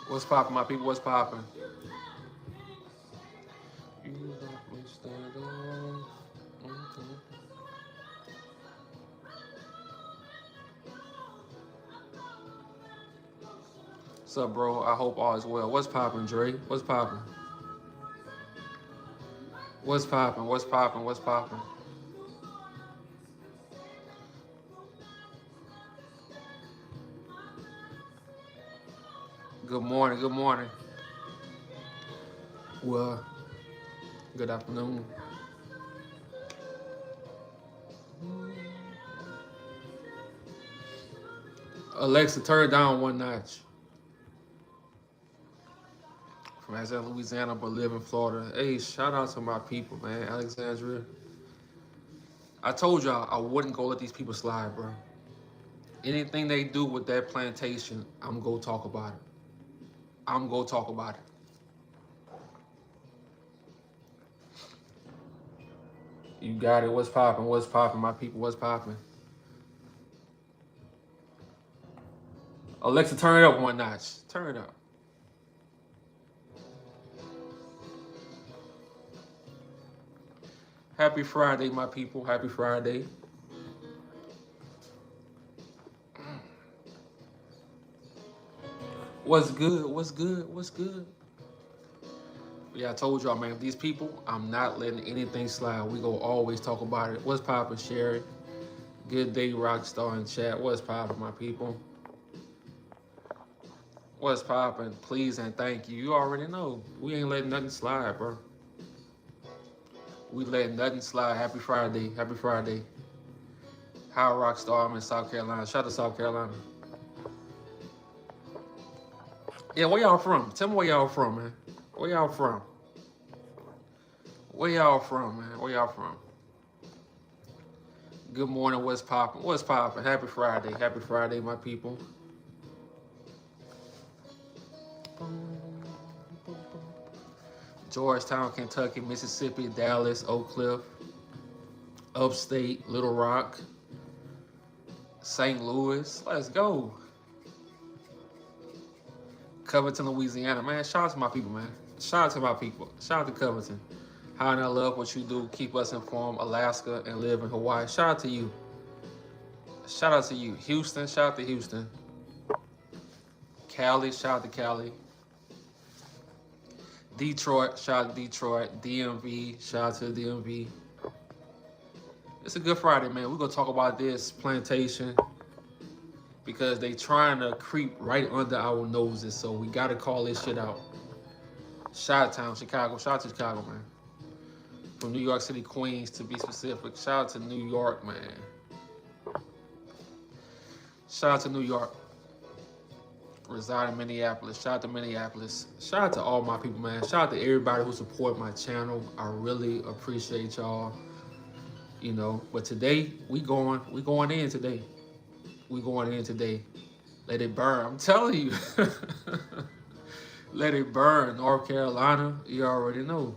What's poppin', my people? What's poppin'? What's up, bro? I hope all is well. What's poppin', Dre? What's poppin'? What's poppin'? What's poppin'? What's poppin'? Good morning. Good morning. Well, good afternoon. Alexa, turn it down one notch. From Azette, Louisiana, but live in Florida. Hey, shout out to my people, man. Alexandria. I told y'all I wouldn't go let these people slide, bro. Anything they do with that plantation, I'm gonna talk about it. I'm gonna talk about it. You got it. What's poppin'? What's poppin', my people? What's poppin'? Alexa, turn it up one notch. Turn it up. Happy Friday, my people. Happy Friday. What's good? What's good? What's good? Yeah, I told y'all, man, these people, I'm not letting anything slide. We gonna always talk about it. What's poppin', Sherry? Good day, Rockstar in chat. What's poppin', my people? What's poppin'? Please and thank you. You already know. We ain't letting nothing slide, bro. We letting nothing slide. Happy Friday. Happy Friday. Hi, Rockstar. I'm in South Carolina. Shout out to South Carolina. Yeah, where y'all from? Tell me where y'all from, man. Where y'all from? Where y'all from, man? Where y'all from? Good morning. What's poppin'? What's poppin'? Happy Friday. Happy Friday, my people. Georgetown, Kentucky, Mississippi, Dallas, Oak Cliff, Upstate, Little Rock, St. Louis. Let's go. Covington, Louisiana. Man, shout out to my people, man. Shout out to my people. Shout out to Covington. How and I love what you do. Keep us informed. Alaska and live in Hawaii. Shout out to you. Shout out to you. Houston, shout out to Houston. Cali, shout out to Cali. Detroit, shout out to Detroit. DMV, shout out to the DMV. It's a good Friday, man. We're going to talk about this plantation because they trying to creep right under our noses, so we got to call this shit out. Chi-Town, Chicago. Shout out to Chicago, man. From New York City, Queens, to be specific. Shout out to New York, man. Shout out to New York. Reside in Minneapolis. Shout out to Minneapolis. Shout out to all my people, man. Shout out to everybody who support my channel. I really appreciate y'all. You know, but today we going in today. We going in today. Let it burn. I'm telling you. Let it burn. North Carolina, you already know.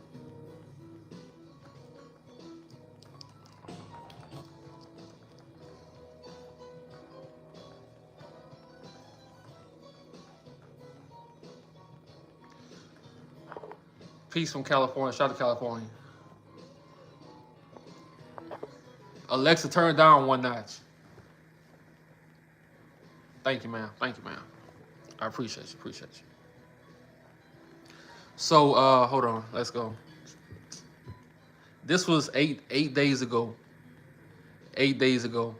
Peace from California. Shout out to California. Alexa, turn down one notch. Thank you, ma'am. Thank you, ma'am. I appreciate you. Appreciate you. So, hold on. Let's go. This was eight days ago. 8 days ago.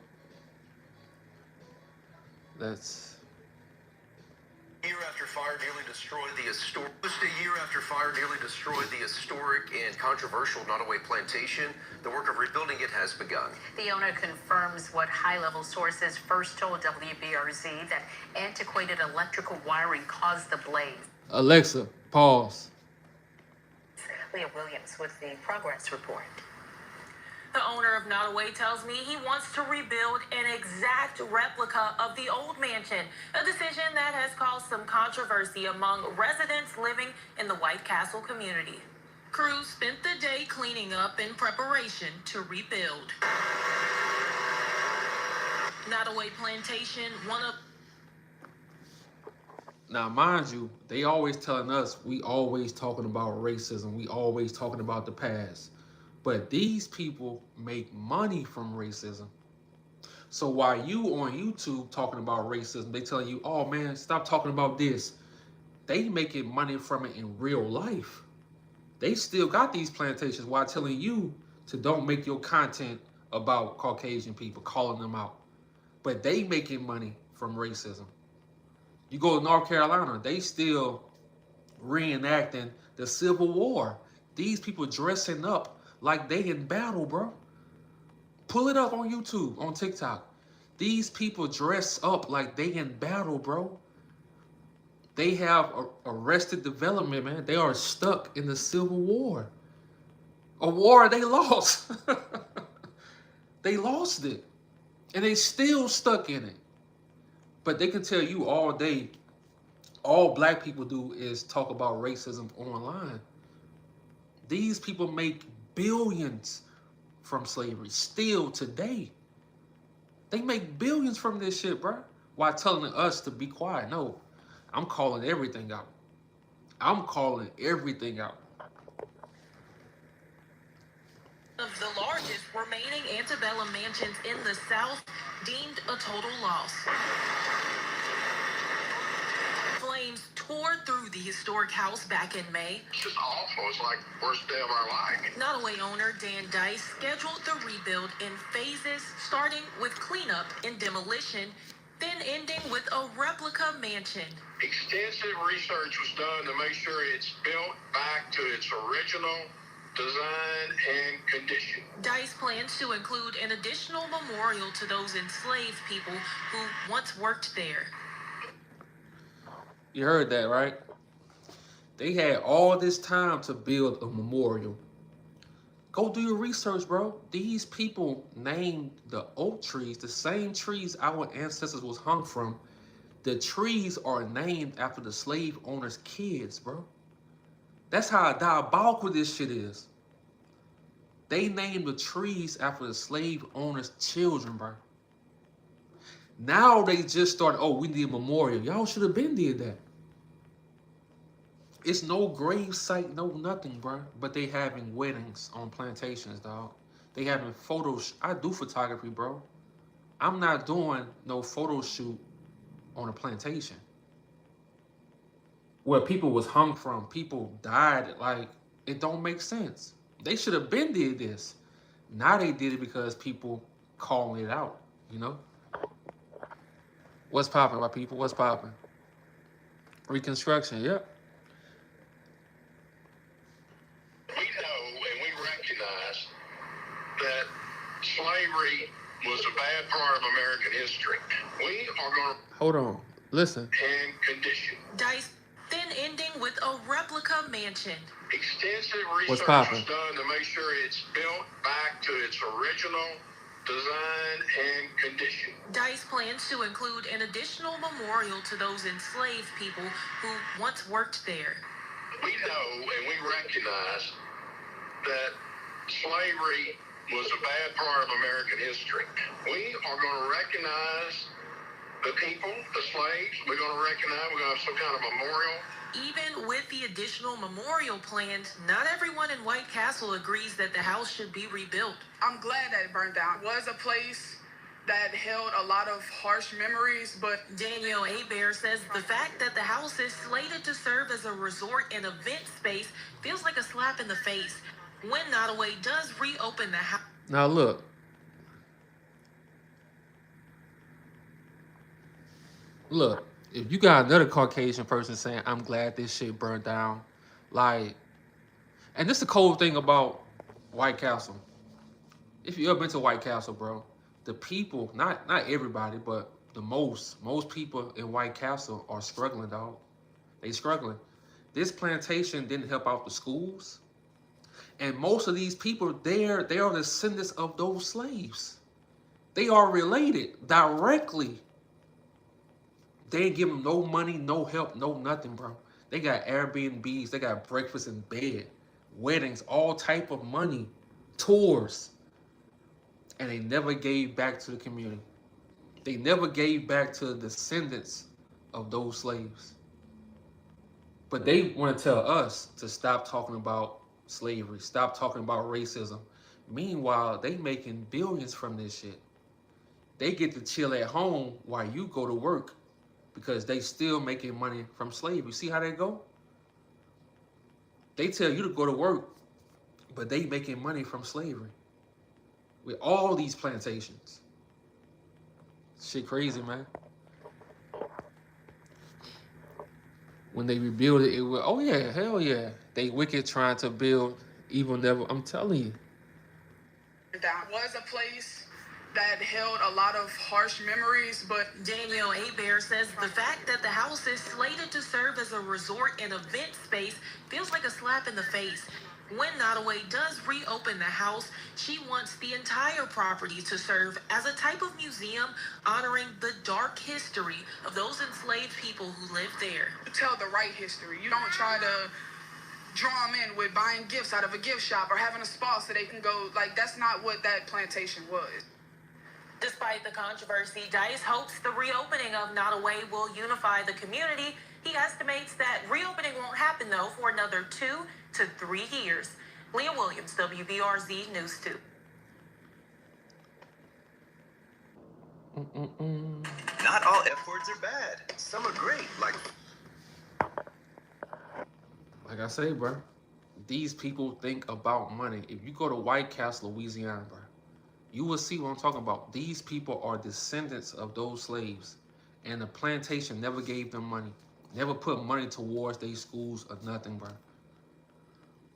That's Year after fire nearly destroyed the historic. Just a year after fire nearly destroyed the historic and controversial Nottoway Plantation, the work of rebuilding it has begun. The owner confirms what high-level sources first told WBRZ, that antiquated electrical wiring caused the blaze. Alexa, pause. Leah Williams with the progress report. The owner of Nottoway tells me he wants to rebuild an exact replica of the old mansion, a decision that has caused some controversy among residents living in the White Castle community. Crews spent the day cleaning up in preparation to rebuild. Nottoway Plantation, one of... Now, mind you, they always telling us we always talking about racism. We always talking about the past. But these people make money from racism. So while you on YouTube talking about racism, they telling you, oh man, stop talking about this. They making money from it in real life. They still got these plantations while telling you to don't make your content about Caucasian people, calling them out. But they making money from racism. You go to North Carolina, they still reenacting the Civil War. These people dressing up like they in battle, bro. Pull it up on YouTube, on TikTok. These people dress up like they in battle, bro. They have arrested development, man. They are stuck in the Civil War. A war they lost. They lost it. And they still stuck in it. But they can tell you all day, all black people do is talk about racism online. These people make billions from slavery still today. They make billions from this shit, bro. While telling us to be quiet. No, I'm calling everything out. I'm calling everything out. Of the largest remaining antebellum mansions in the South, deemed a total loss. Flames tore through the historic house back in May. It's just awful. It's like the worst day of our life. Nottoway owner Dan Dice scheduled the rebuild in phases, starting with cleanup and demolition, then ending with a replica mansion. Extensive research was done to make sure it's built back to its original design and condition. Dice plans to include an additional memorial to those enslaved people who once worked there. You heard that, right? They had all this time to build a memorial. Go do your research, bro. These people named the oak trees, the same trees our ancestors was hung from. The trees are named after the slave owners' kids, bro. That's how diabolical this shit is. They named the trees after the slave owners' children, bro. Now they just started, oh, we need a memorial. Y'all should have been did that. It's no grave site, no nothing, bro. But they having weddings on plantations, dog. They having photos. I do photography, bro. I'm not doing no photo shoot on a plantation where people was hung from, people died. Like, it don't make sense. They should have been did this. Now they did it because people calling it out, you know? What's popping, my people? What's popping? Reconstruction, yep. We know and we recognize that slavery was a bad part of American history. We are going to... Hold on. Listen. And condition. Dice then ending with a replica mansion. Extensive What's research poppin'? was done to make sure it's built back to its original design and condition. Dice plans to include an additional memorial to those enslaved people who once worked there. We know and we recognize that slavery was a bad part of American history. We are going to recognize the people, the slaves. We're going to recognize, we're going to have some kind of memorial. Even with the additional memorial plans, not everyone in White Castle agrees that the house should be rebuilt. I'm glad that it burned down. It was a place that held a lot of harsh memories, but Daniel Abair says the fact that the house is slated to serve as a resort and event space feels like a slap in the face. When Nottoway does reopen the house. Now look, Look, if you got another Caucasian person saying, I'm glad this shit burned down, like, and this the cold thing about White Castle. If you ever been to White Castle, bro, the people, not everybody, but the most people in White Castle are struggling, dog. They struggling. This plantation didn't help out the schools. And most of these people, they are descendants of those slaves. They are related directly. They ain't give them no money, no help, no nothing, bro. They got Airbnbs, they got breakfast in bed, weddings, all type of money, tours, and they never gave back to the community. They never gave back to the descendants of those slaves. But they want to tell us to stop talking about slavery, stop talking about racism. Meanwhile, they making billions from this shit. They get to chill at home while you go to work because they still making money from slavery. See how they go? They tell you to go to work, but they making money from slavery with all these plantations. Shit crazy, man. When they rebuild it, it will, oh yeah, hell yeah. They wicked trying to build evil never. I'm telling you. That was a place that held a lot of harsh memories, but Daniel Abear says the fact that the house is slated to serve as a resort and event space feels like a slap in the face. When Nottoway does reopen the house, she wants the entire property to serve as a type of museum honoring the dark history of those enslaved people who lived there. you tell the right history. You don't try to draw them in with buying gifts out of a gift shop or having a spa so they can go. Like, that's not what that plantation was. Despite the controversy, Dice hopes the reopening of Nottoway will unify the community. He estimates that reopening won't happen, though, for another 2 to 3 years. Leah Williams, WBRZ News 2. Not all F words are bad. Some are great, Like I say, bro, these people think about money. If you go to White Castle, Louisiana, bro, you will see what I'm talking about. These people are descendants of those slaves, and the plantation never gave them money, never put money towards their schools or nothing, bro.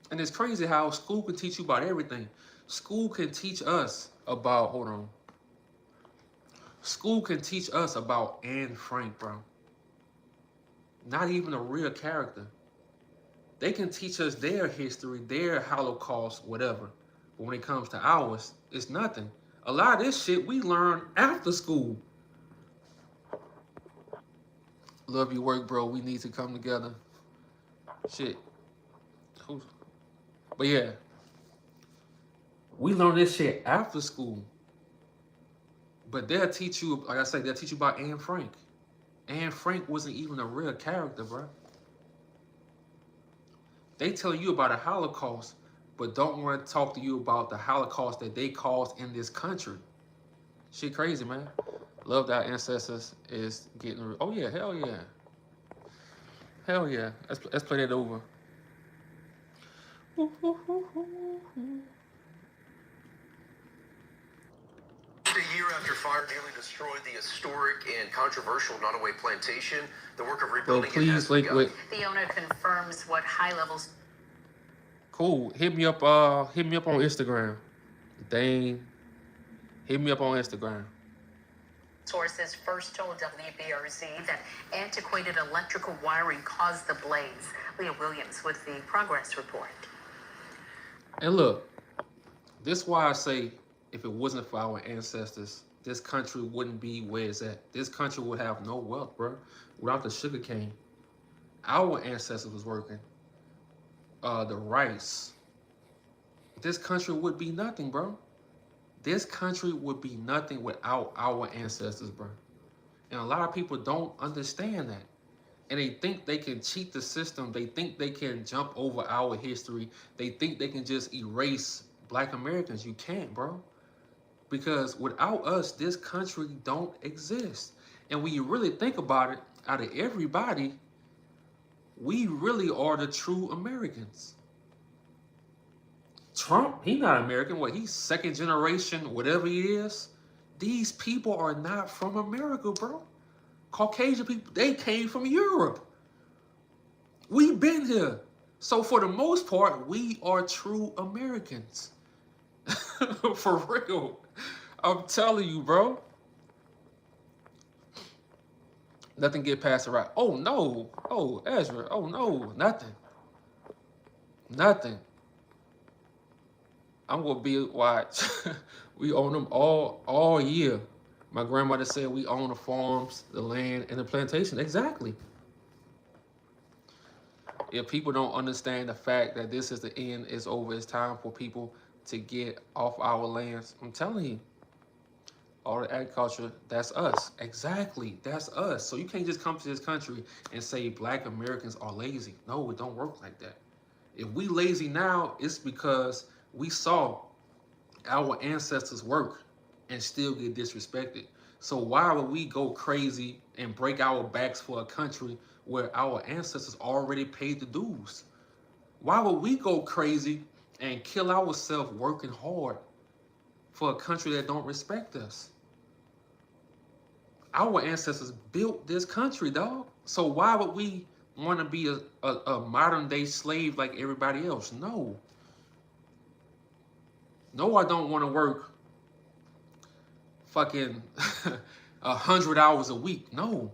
And it's crazy how school can teach you about everything. School can teach us about, hold on. School can teach us about Anne Frank, bro. Not even a real character. They can teach us their history, their Holocaust, whatever. But when it comes to ours, it's nothing. A lot of this shit we learn after school. Love your work, bro. We need to come together. Shit. But yeah. We learn this shit after school. But they'll teach you, like I say, they'll teach you about Anne Frank. Anne Frank wasn't even a real character, bro. They tell you about a Holocaust, but don't want to talk to you about the Holocaust that they caused in this country. Shit crazy, man. Love that our ancestors is getting... Oh, yeah, hell yeah. Hell yeah. Let's play that over. A year after fire nearly destroyed the historic and controversial Nottoway Plantation, the work of rebuilding it has begun. The owner confirms what high levels. Cool. Hit me up on Instagram. Dane. Hit me up on Instagram. Sources first told WBRZ that antiquated electrical wiring caused the blaze. Leah Williams with the progress report. And look, this is why I say if it wasn't for our ancestors, this country wouldn't be where it's at. This country would have no wealth, bro. Without the sugar cane. Our ancestors was working. The rice. This country would be nothing, bro. This country would be nothing without our ancestors, bro. And a lot of people don't understand that. And they think they can cheat the system. They think they can jump over our history. They think they can just erase Black Americans. You can't, bro. Because without us, this country don't exist. And when you really think about it, out of everybody, we really are the true Americans. Trump, he not American. What, he's second generation, whatever he is. These people are not from America, bro. Caucasian people, they came from Europe. We've been here. So for the most part, we are true Americans. For real. I'm telling you, bro. Nothing get past the right. Oh, no. Oh, Ezra. Oh, no. Nothing. Nothing. I'm going to be, watch. We own them all year. My grandmother said we own the farms, the land, and the plantation. Exactly. If people don't understand the fact that this is the end, is over, it's time for people to get off our lands. I'm telling you, all the agriculture, that's us. Exactly, that's us. So you can't just come to this country and say Black Americans are lazy. No, it don't work like that. If we lazy now, it's because we saw our ancestors work and still get disrespected. So why would we go crazy and break our backs for a country where our ancestors already paid the dues? Why would we go crazy and kill ourselves working hard for a country that don't respect us? Our ancestors built this country, dog. So why would we want to be a modern day slave like everybody else? No. No, I don't want to work fucking 100 hours a week. No.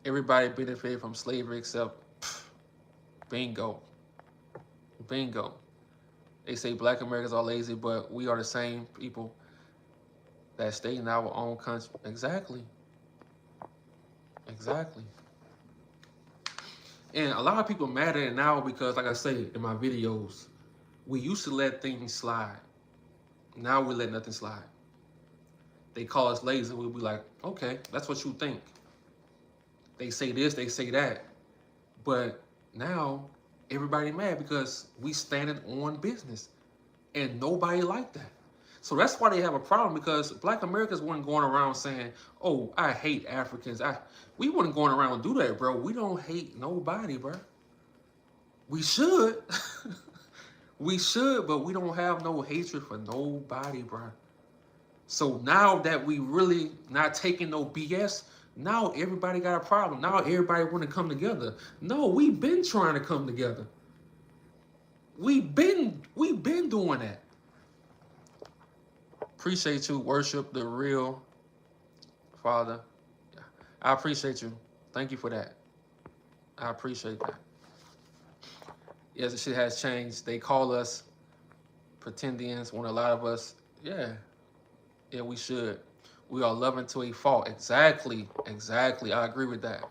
Everybody benefited from slavery except bingo. Bingo. They say Black Americans are lazy, but we are the same people that stay in our own country. Exactly. Exactly. And a lot of people mad at it now because, like I say in my videos, we used to let things slide. Now we let nothing slide. They call us lazy. We'll be like, okay, that's what you think. They say this, they say that. But now everybody mad because we standing on business. And nobody like that. So that's why they have a problem, because Black Americans weren't going around saying, oh, I hate Africans. We weren't going around and do that, bro. We don't hate nobody, bro. We should. We should, but we don't have no hatred for nobody, bro. So now that we really not taking no BS, now everybody got a problem. Now everybody want to come together. No, we've been trying to come together. We've been doing that. Appreciate you, worship the real Father. I appreciate you. Thank you for that. I appreciate that. Yes, the shit has changed. They call us pretendians when a lot of us, yeah, we should. We are loving to a fault. Exactly. I agree with that.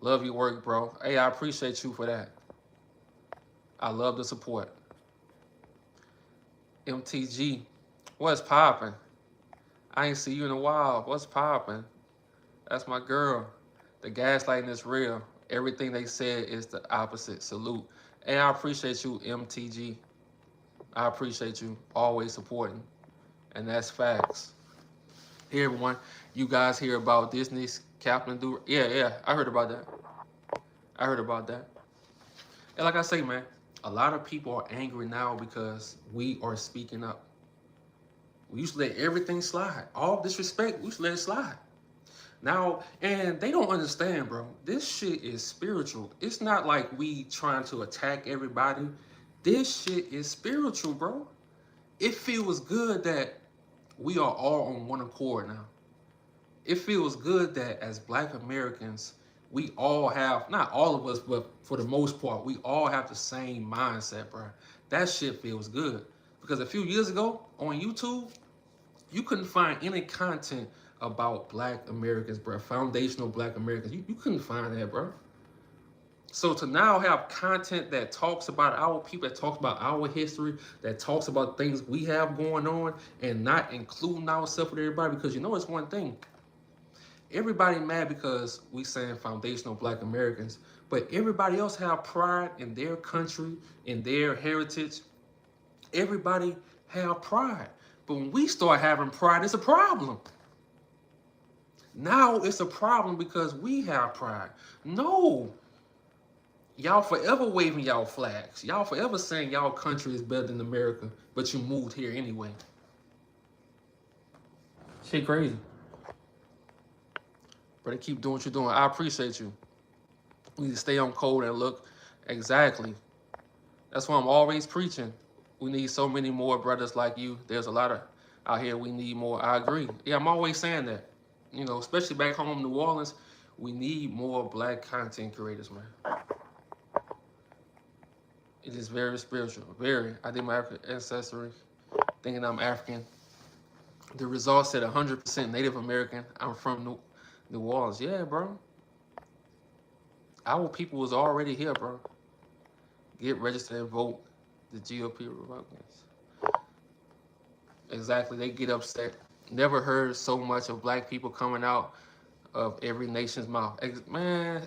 Love your work, bro. Hey, I appreciate you for that. I love the support. MTG, what's poppin'? I ain't see you in a while. What's poppin'? That's my girl. The gaslighting is real. Everything they said is the opposite. Salute. Hey, I appreciate you, MTG. I appreciate you always supporting. And that's facts. Hey, everyone. You guys hear about Disney's Captain Do? Yeah. I heard about that. And like I say, man, a lot of people are angry now because we are speaking up. We used to let everything slide. All disrespect, we used to let it slide. Now, and they don't understand, bro. This shit is spiritual. It's not like we trying to attack everybody. This shit is spiritual, bro. It feels good that we are all on one accord now. It feels good that as Black Americans, we all have, not all of us, but for the most part, we all have the same mindset, bro. That shit feels good. Because a few years ago on YouTube, you couldn't find any content about Black Americans, bro. Foundational Black Americans. You couldn't find that, bro. So to now have content that talks about our people, that talks about our history, that talks about things we have going on, and not including ourselves with everybody, because you know it's one thing. Everybody mad because we saying foundational Black Americans, but everybody else have pride in their country, in their heritage. Everybody have pride. But when we start having pride, it's a problem. Now it's a problem because we have pride. No. Y'all forever waving y'all flags. Y'all forever saying y'all country is better than America, but you moved here anyway. Shit crazy. But keep doing what you're doing. I appreciate you. We need to stay on code and look exactly. That's why I'm always preaching. We need so many more brothers like you. There's a lot of out here we need more. I agree. Yeah, I'm always saying that. You know, especially back home in New Orleans, we need more black content creators, man. It is very spiritual. Very. I did my African ancestry, thinking I'm African. The results said 100% Native American. I'm from New Orleans. Yeah, bro. Our people was already here, bro. Get registered and vote. The GOP Republicans. Exactly. They get upset. Never heard so much of black people coming out of every nation's mouth. Man,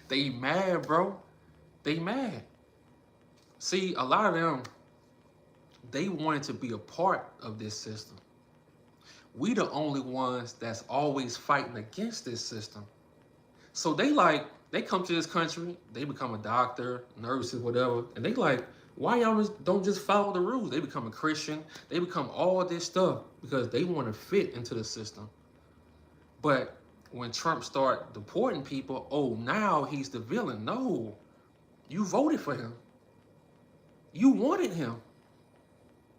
they mad, bro. They mad. See, a lot of them, they wanted to be a part of this system. We the only ones that's always fighting against this system. So they come to this country, they become a doctor, nurses, whatever, and they like, why y'all don't just follow the rules? They become a Christian, they become all this stuff because they want to fit into the system. But when Trump start deporting people, oh, now he's the villain. No, you voted for him. You wanted him.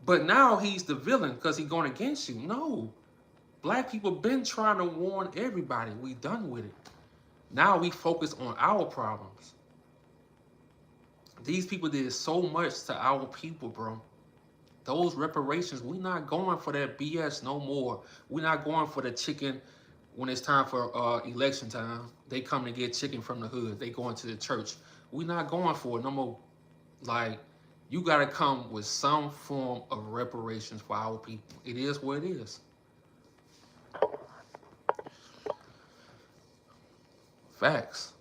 But now he's the villain because he's going against you. No. Black people been trying to warn everybody. We done with it. Now we focus on our problems. These people did so much to our people, bro. Those reparations, we not going for that BS no more. We're not going for the chicken when it's time for election time. They come to get chicken from the hood. They going to the church. We're not going for it no more. Like, you got to come with some form of reparations for our people. It is what it is. Facts.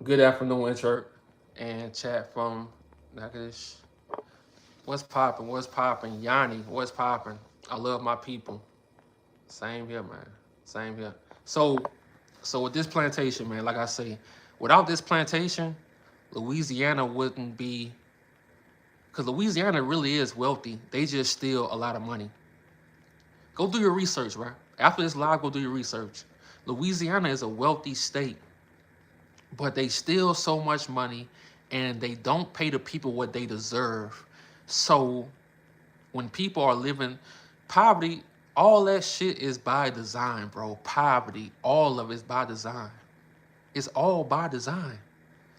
Good afternoon, intern and chat from Nakash. What's poppin'? What's poppin'? Yanni, what's poppin'? I love my people. Same here, man. Same here. So with this plantation, man, like I say, without this plantation, Louisiana wouldn't be, because Louisiana really is wealthy. They just steal a lot of money. Go do your research, right? After this live, go do your research. Louisiana is a wealthy state, but they steal so much money and they don't pay the people what they deserve. So when people are living poverty, all that shit is by design, bro. Poverty, all of it is by design. It's all by design.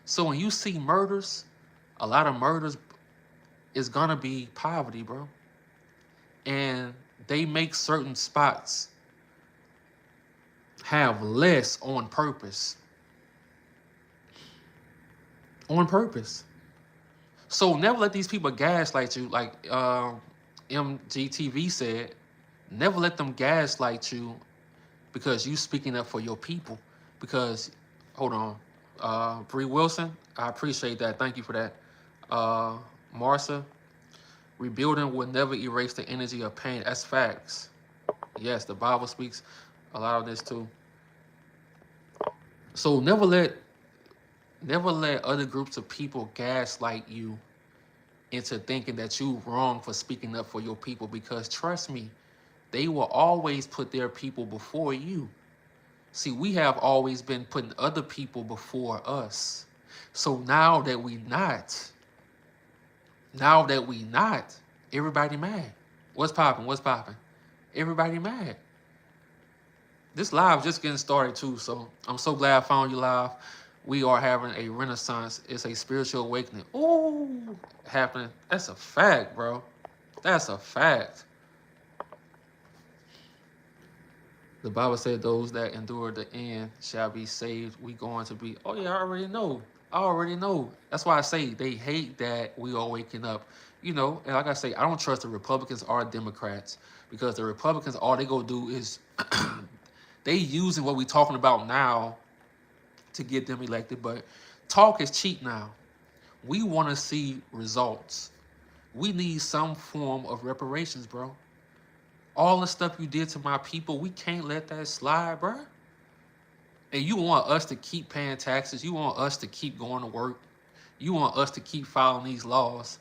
So when you see murders, a lot of murders is gonna be poverty, bro. And they make certain spots have less on purpose. On purpose. So never let these people gaslight you. Like MGTV said, never let them gaslight you because you speaking up for your people. Because, hold on, Bree Wilson, I appreciate that. Thank you for that. Marcia, rebuilding will never erase the energy of pain. That's facts. Yes, the Bible speaks a lot of this too. So never let other groups of people gaslight you into thinking that you wrong for speaking up for your people, because trust me, they will always put their people before you. See, we have always been putting other people before us. So now that we not, everybody mad. What's popping? What's popping? Everybody mad. This live just getting started too, so I'm so glad I found you live. We are having a renaissance. It's a spiritual awakening. Ooh, happening. That's a fact, bro. That's a fact. The Bible said those that endure the end shall be saved. We going to be, oh yeah, I already know. I already know. That's why I say they hate that we are waking up. You know, and like I say, I don't trust the Republicans or Democrats, because the Republicans, all they go do is they using what we talking about now to get them elected, but talk is cheap now. We want to see results. We need some form of reparations, bro. All the stuff you did to my people, we can't let that slide, bro. And you want us to keep paying taxes. You want us to keep going to work. You want us to keep following these laws.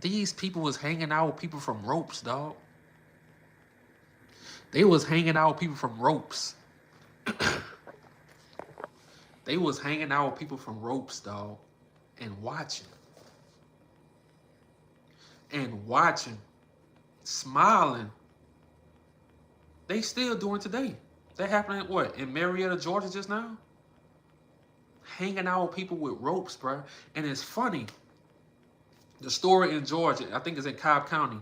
These people was hanging out with people from ropes, dog. They was hanging out with people from ropes. They was hanging out with people from ropes, dog, and watching. And watching. Smiling. They still doing today. That happened what? In Marietta, Georgia just now? Hanging out with people with ropes, bro. And it's funny. The story in Georgia, I think it's in Cobb County.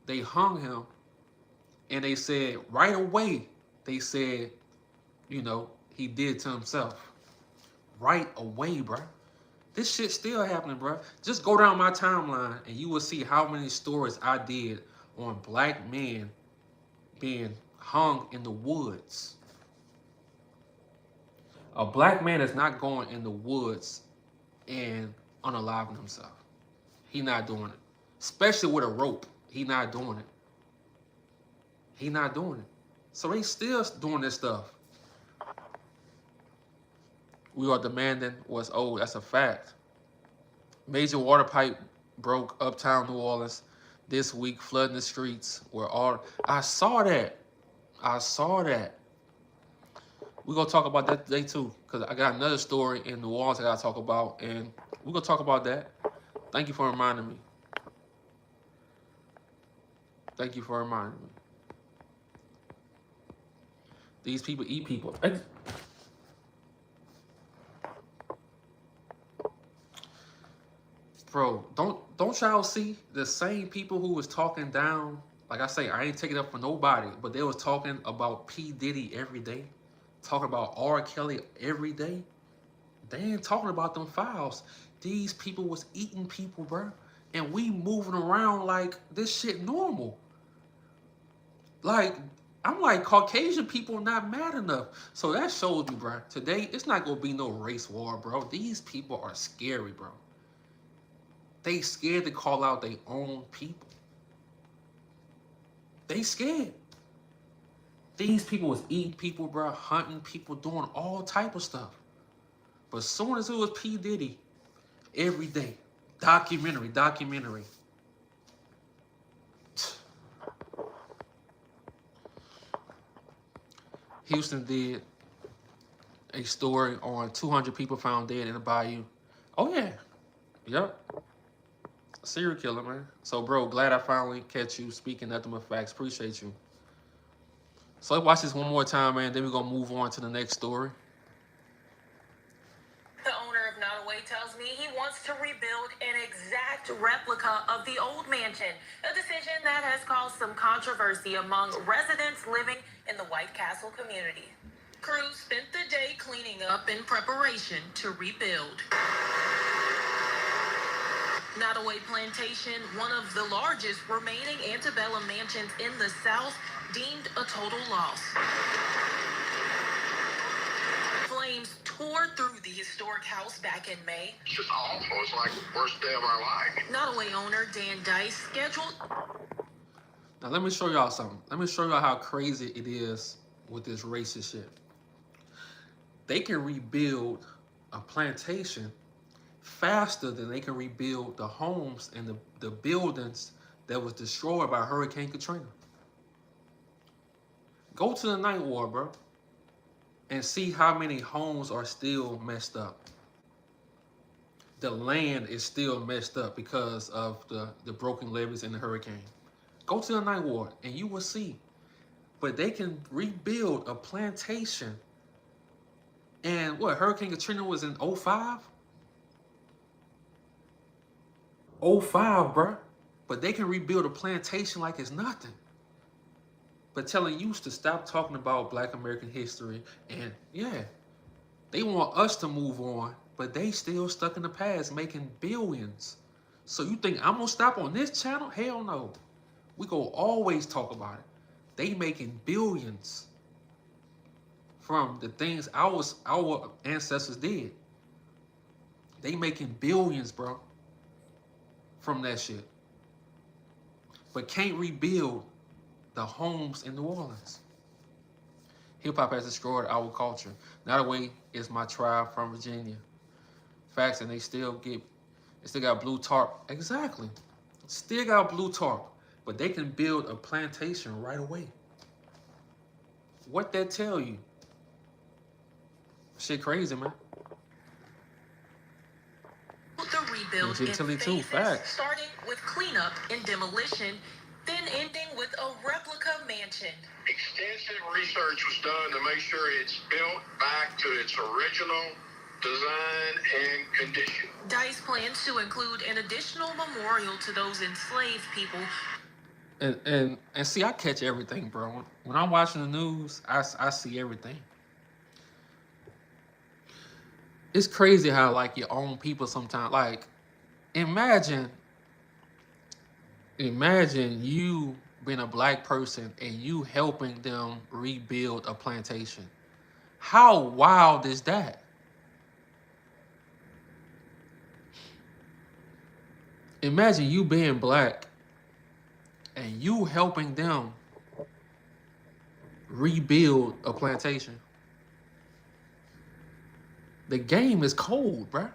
They hung him and they said right away, they said, you know, he did to himself. Right away, bro. This shit still happening, bro. Just go down my timeline and you will see how many stories I did on black men being hung in the woods. A black man is not going in the woods and unaliving himself. He not doing it. Especially with a rope. He not doing it. He not doing it. So they still doing this stuff. We are demanding what's owed. That's a fact. Major water pipe broke uptown New Orleans this week, flooding the streets. I saw that. I saw that. We're going to talk about that today too, because I got another story in New Orleans I got to talk about, and we're going to talk about that. Thank you for reminding me. Thank you for reminding me. These people eat people. Bro, don't y'all see the same people who was talking down? Like I say, I ain't taking up for nobody, but they was talking about P. Diddy every day. Talking about R. Kelly every day. They ain't talking about them files. These people was eating people, bro. And we moving around like this shit normal. Like, I'm like, Caucasian people not mad enough. So that shows me, bro. Today, it's not going to be no race war, bro. These people are scary, bro. They scared to call out their own people. They scared. These people was eating people, bro, hunting people, doing all type of stuff. But as soon as it was P. Diddy, every day, documentary. Houston did a story on 200 people found dead in the bayou. Oh, yeah. Yep. Serial killer, man. So, bro, glad I finally catch you speaking nothing but facts. Appreciate you. So let's watch this one more time, man. Then we're going to move on to the next story. The owner of Nottoway tells me he wants to rebuild an exact replica of the old mansion, a decision that has caused some controversy among residents living in the White Castle community. Crews spent the day cleaning up in preparation to rebuild. Nottoway Plantation, one of the largest remaining antebellum mansions in the South, deemed a total loss. Flames tore through the historic house back in May. It's just awful. It's like the worst day of our life. Nottoway owner Dan Dice scheduled. Now, let me show y'all something. Let me show y'all how crazy it is with this racist shit. They can rebuild a plantation faster than they can rebuild the homes and the buildings that was destroyed by Hurricane Katrina. Go to the Ninth Ward, bro, and see how many homes are still messed up. The land is still messed up because of the broken levees and the hurricane. Go to the Ninth Ward and you will see. But they can rebuild a plantation. And what, Hurricane Katrina was in 05? 05, bro. But they can rebuild a plantation like it's nothing. But telling you to stop talking about Black American history. And yeah, they want us to move on, but they still stuck in the past making billions. So you think I'm gonna stop on this channel? Hell no. We gonna always talk about it. They making billions from the things our ancestors did. They making billions, bro, from that shit. But can't rebuild the homes in New Orleans. Hip-hop has destroyed our culture. Nottoway is my tribe from Virginia. Facts, and they still got blue tarp. Exactly. Still got blue tarp, but they can build a plantation right away. What that tell you? Shit crazy, man. The rebuild in phases, starting with cleanup and demolition, then ending with a replica mansion. Extensive research was done to make sure it's built back to its original design and condition. DICE plans to include an additional memorial to those enslaved people. And see, I catch everything, bro. When I'm watching the news, I see everything. It's crazy how like your own people sometimes like imagine you being a black person and you helping them rebuild a plantation. How wild is that? Imagine you being black and you helping them rebuild a plantation. The game is cold, bruh.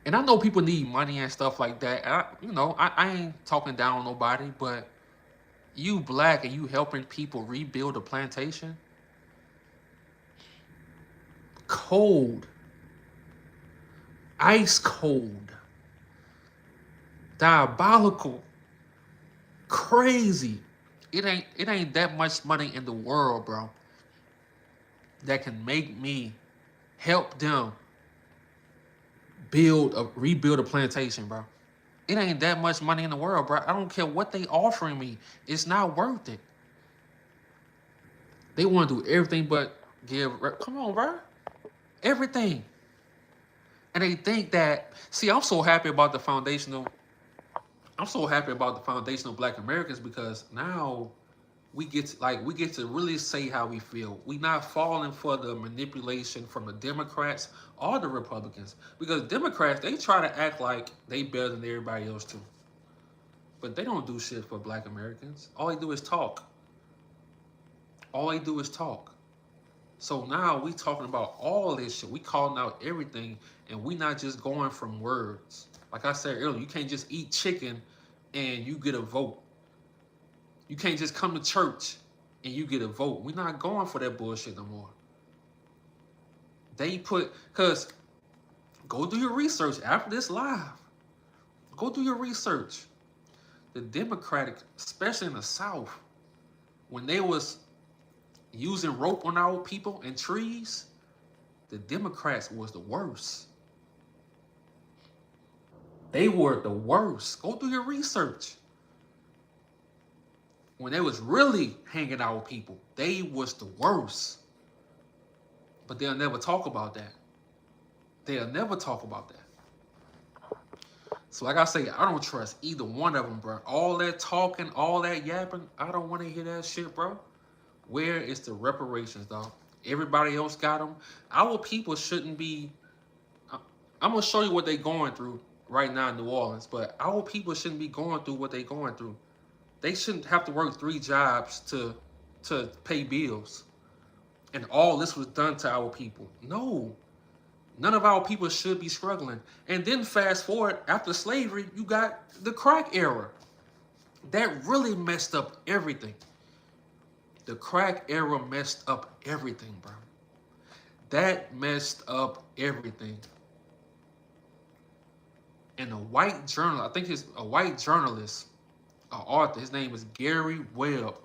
And I know people need money and stuff like that. I ain't talking down on nobody, but you black and you helping people rebuild a plantation? Cold. Ice cold. Diabolical. Crazy. It ain't that much money in the world, bro, that can make me help them rebuild a plantation, bro. It ain't that much money in the world, bro. I don't care what they offering me. It's not worth it. They want to do everything but give. Come on, bro. Everything. And they think that. See, I'm so happy about the foundational Black Americans because now we get to really say how we feel. We not falling for the manipulation from the Democrats or the Republicans. Because Democrats, they try to act like they better than everybody else too. But they don't do shit for Black Americans. All they do is talk. So now we talking about all this shit. We calling out everything, and we not just going from words. Like I said earlier, you can't just eat chicken and you get a vote. You can't just come to church and you get a vote. We're not going for that bullshit no more. Because go do your research after this live. Go do your research. The Democratic, especially in the South, when they was using rope on our people and trees, the Democrats was the worst. They were the worst. Go do your research. When they was really hanging out with people, they was the worst. But they'll never talk about that. So like I say, I don't trust either one of them, bro. All that talking, all that yapping, I don't want to hear that shit, bro. Where is the reparations, dog? Everybody else got them. Our people shouldn't be... I'm going to show you what they're going through right now in New Orleans, but our people shouldn't be going through what they're going through. They shouldn't have to work 3 jobs to pay bills. And all this was done to our people. No. None of our people should be struggling. And then fast forward, after slavery, you got the crack era. That really messed up everything. The crack era messed up everything, bro. That messed up everything. And a white journalist, I think it's a white journalist, an author, his name is Gary Webb.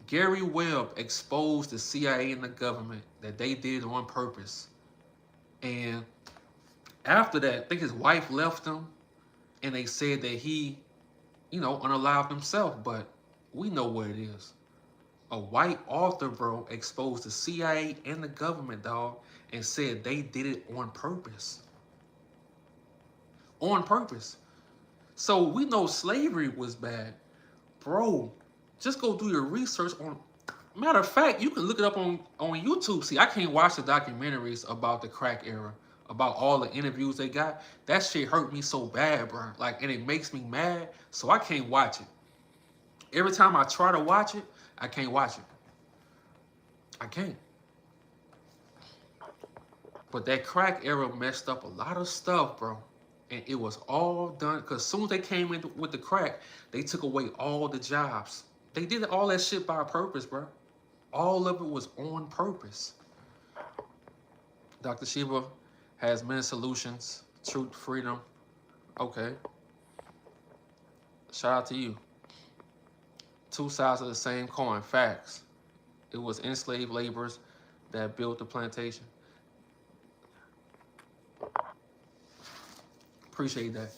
Gary Webb exposed the CIA and the government that they did on purpose. And after that, I think his wife left him, and they said that he, unalived himself. But we know what it is. A white author, bro, exposed the CIA and the government, dog, and said they did it on purpose. On purpose. So we know slavery was bad. Bro, just go do your research on... Matter of fact, you can look it up on YouTube. See, I can't watch the documentaries about the crack era, about all the interviews they got. That shit hurt me so bad, bro. And it makes me mad, so I can't watch it. Every time I try to watch it, I can't watch it. I can't. But that crack era messed up a lot of stuff, bro. And it was all done because as soon as they came in with the crack, they took away all the jobs. They did all that shit by purpose, bro. All of it was on purpose. Dr. Shiva has many solutions. Truth, freedom. Okay. Shout out to you. Two sides of the same coin. Facts. It was enslaved laborers that built the plantation. Appreciate that.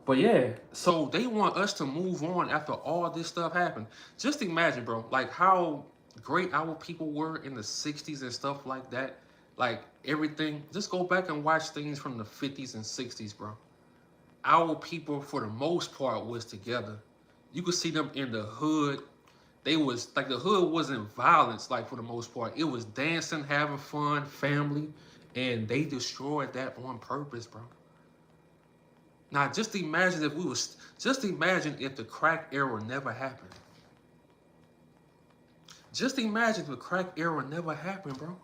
But yeah, so they want us to move on after all this stuff happened. Just imagine, bro, like how great our people were in the 60s and stuff like that. Like everything, just go back and watch things from the 50s and 60s, bro. Our people, for the most part, was together. You could see them in the hood. They was, like the hood wasn't violence, like for the most part. It was dancing, having fun, family. And they destroyed that on purpose, bro. Now, just imagine if the crack era never happened. Just imagine if the crack era never happened, bro.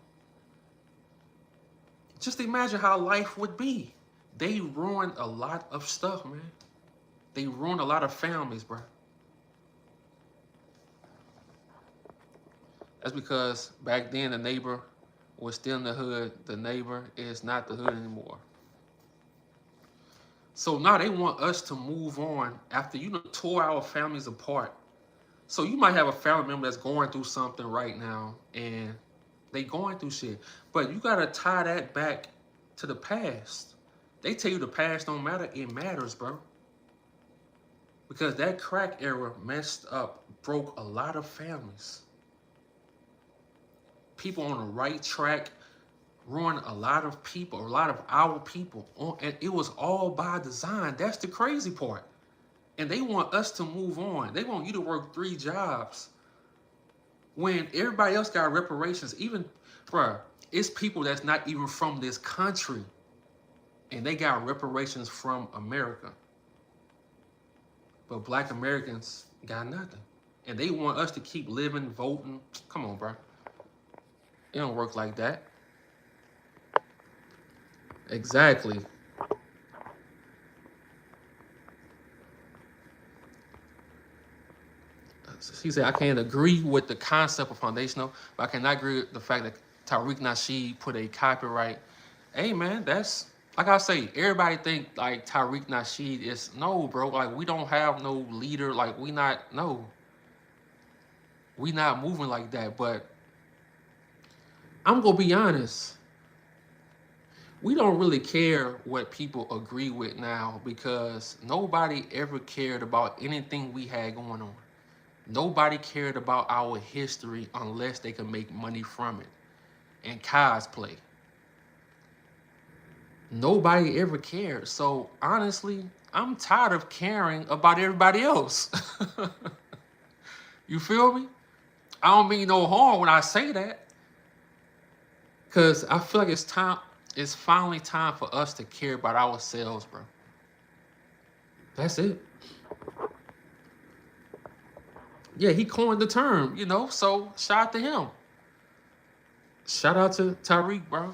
Just imagine how life would be. They ruined a lot of stuff, man. They ruined a lot of families, bro. That's because back then the neighbor was still in the hood. The neighbor is not the hood anymore. So now they want us to move on after tore our families apart. So you might have a family member that's going through something right now and they going through shit. But you gotta tie that back to the past. They tell you the past don't matter. It matters, bro. Because that crack era messed up, broke a lot of families. People on the right track ruined a lot of people, a lot of our people. And it was all by design. That's the crazy part. And they want us to move on. They want you to work 3 jobs. When everybody else got reparations, even, bruh, it's people that's not even from this country. And they got reparations from America. But black Americans got nothing. And they want us to keep living, voting. Come on, bruh. It don't work like that. Exactly. He said, I can't agree with the concept of foundational, but I cannot agree with the fact that Tariq Nasheed put a copyright. Hey, man, that's, like I say, everybody think like Tariq Nasheed is, no, bro, like we don't have no leader, like we not moving like that. But I'm going to be honest. We don't really care what people agree with now because nobody ever cared about anything we had going on. Nobody cared about our history unless they could make money from it and cosplay. Nobody ever cared. So honestly, I'm tired of caring about everybody else. You feel me? I don't mean no harm when I say that. Because I feel like it's finally time for us to care about ourselves, bro. That's it. Yeah, he coined the term, so shout out to him. Shout out to Tariq, bro.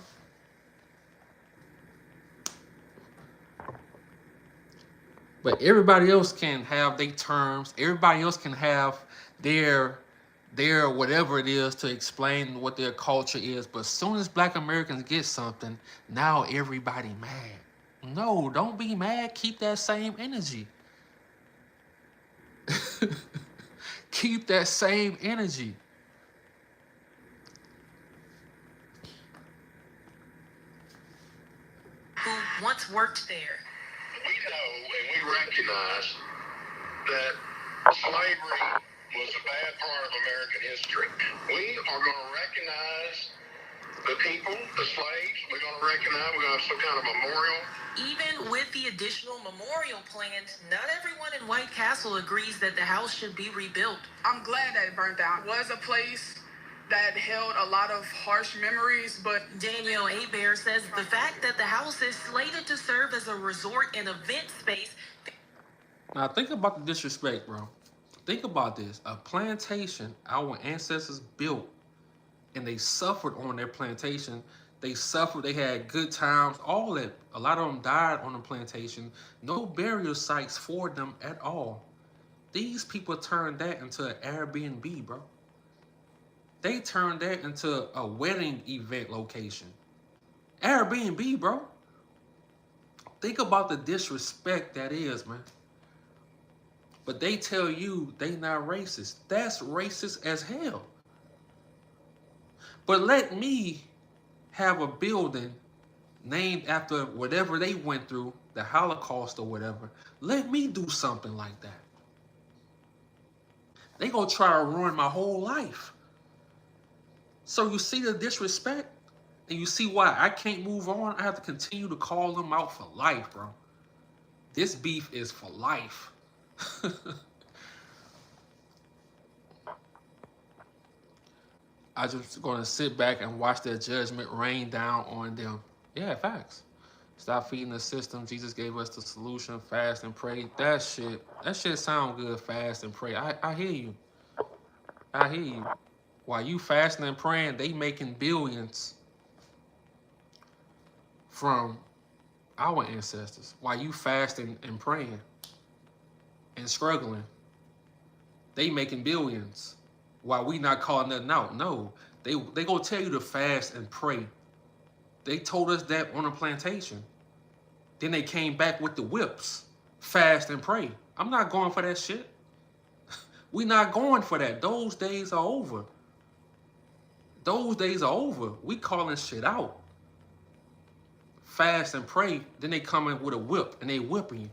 But everybody else can have their terms. Everybody else can have their whatever it is to explain what their culture is. But as soon as black Americans get something, now everybody mad. No, don't be mad. Keep that same energy. Keep that same energy. Who once worked there. We know and we recognize that slavery was a bad part of American history. We are going to recognize the people, the slaves. We're going to have some kind of memorial. Even with the additional memorial plans, not everyone in White Castle agrees that the house should be rebuilt. I'm glad that it burned down. It was a place that held a lot of harsh memories, but Daniel Hebert says the fact that the house is slated to serve as a resort and event space. Now think about the disrespect, bro. Think about this. A plantation our ancestors built and they suffered on their plantation. They suffered. They had good times. All that. A lot of them died on the plantation. No burial sites for them at all. These people turned that into an Airbnb, bro. They turned that into a wedding event location. Airbnb, bro. Think about the disrespect that is, man. But they tell you they not racist. That's racist as hell. But let me have a building named after whatever they went through, the Holocaust or whatever. Let me do something like that. They gonna try to ruin my whole life. So you see the disrespect? And you see why I can't move on? I have to continue to call them out for life, bro. This beef is for life. I just gonna sit back and watch their judgment rain down on them. Yeah, facts. Stop feeding the system. Jesus gave us the solution. Fast and pray. That shit sound good. Fast and pray. I hear you. I hear you. While you fasting and praying, they making billions from our ancestors. While you fasting and praying and struggling, they making billions. While we not calling nothing out. No, they gonna tell you to fast and pray. They told us that on a plantation. Then they came back with the whips. Fast and pray. I'm not going for that shit. We not going for that. Those days are over. Those days are over. We calling shit out. Fast and pray. Then they come in with a whip and they whipping you.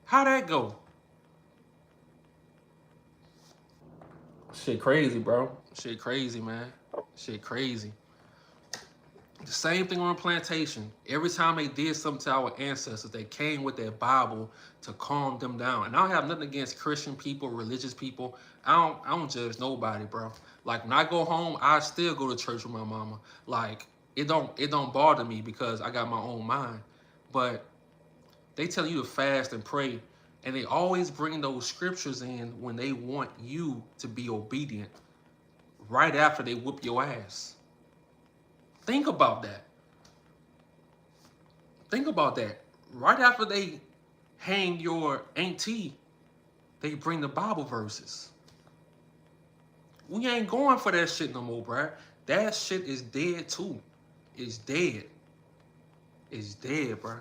How that go? Shit crazy, bro. Shit crazy, man. Shit crazy. The same thing on a plantation. Every time they did something to our ancestors, they came with their Bible to calm them down. And I don't have nothing against Christian people, religious people. I don't judge nobody, bro. Like when I go home, I still go to church with my mama. Like it don't bother me because I got my own mind. But they tell you to fast and pray, and they always bring those scriptures in when they want you to be obedient. Right after they whoop your ass. Think about that. Think about that. Right after they hang your auntie, they bring the Bible verses. We ain't going for that shit no more, bruh. That shit is dead too. It's dead. It's dead, bruh.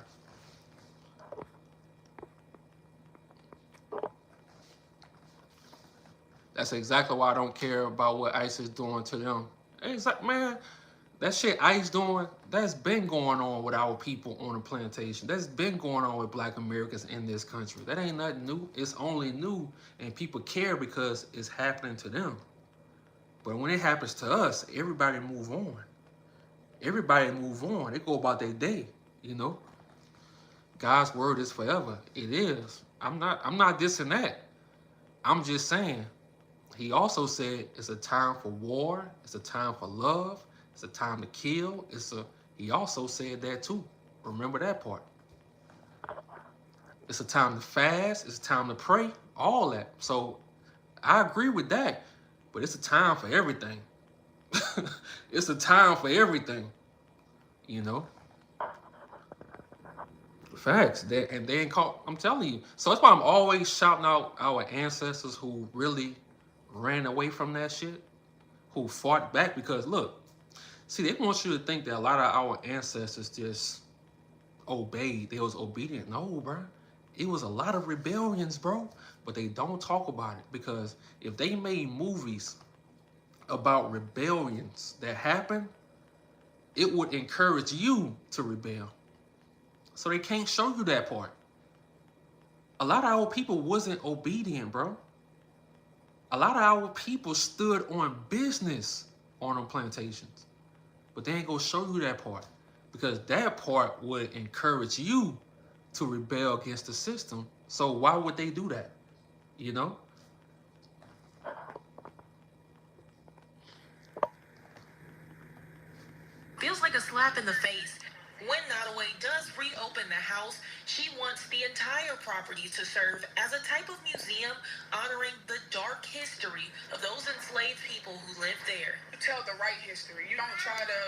That's exactly why I don't care about what ICE is doing to them. It's like, man, that shit ICE doing, that's been going on with our people on the plantation. That's been going on with Black Americans in this country. That ain't nothing new. It's only new, and people care because it's happening to them. But when it happens to us, everybody move on. Everybody move on. They go about their day, you know? God's word is forever. It is. I'm not dissing that. I'm just saying, he also said it's a time for war, it's a time for love, it's a time to kill. He also said that too. Remember that part. It's a time to fast, it's a time to pray, all that. So I agree with that, but it's a time for everything. It's a time for everything, you know? Facts. They ain't caught, I'm telling you. So that's why I'm always shouting out our ancestors who really ran away from that shit, who fought back, because look, see, they want you to think that a lot of our ancestors just obeyed. They was obedient. No, bro. It was a lot of rebellions, bro. But they don't talk about it, because if they made movies about rebellions that happened, it would encourage you to rebel. So they can't show you that part. A lot of our people wasn't obedient, bro. A lot of our people stood on business on them plantations. But they ain't gonna show you that part, because that part would encourage you to rebel against the system. So why would they do that? You know? Feels like a slap in the face. When Nottoway does reopen the house, she wants the entire property to serve as a type of museum honoring the dark history of those enslaved people who lived there. You tell the right history. You don't try to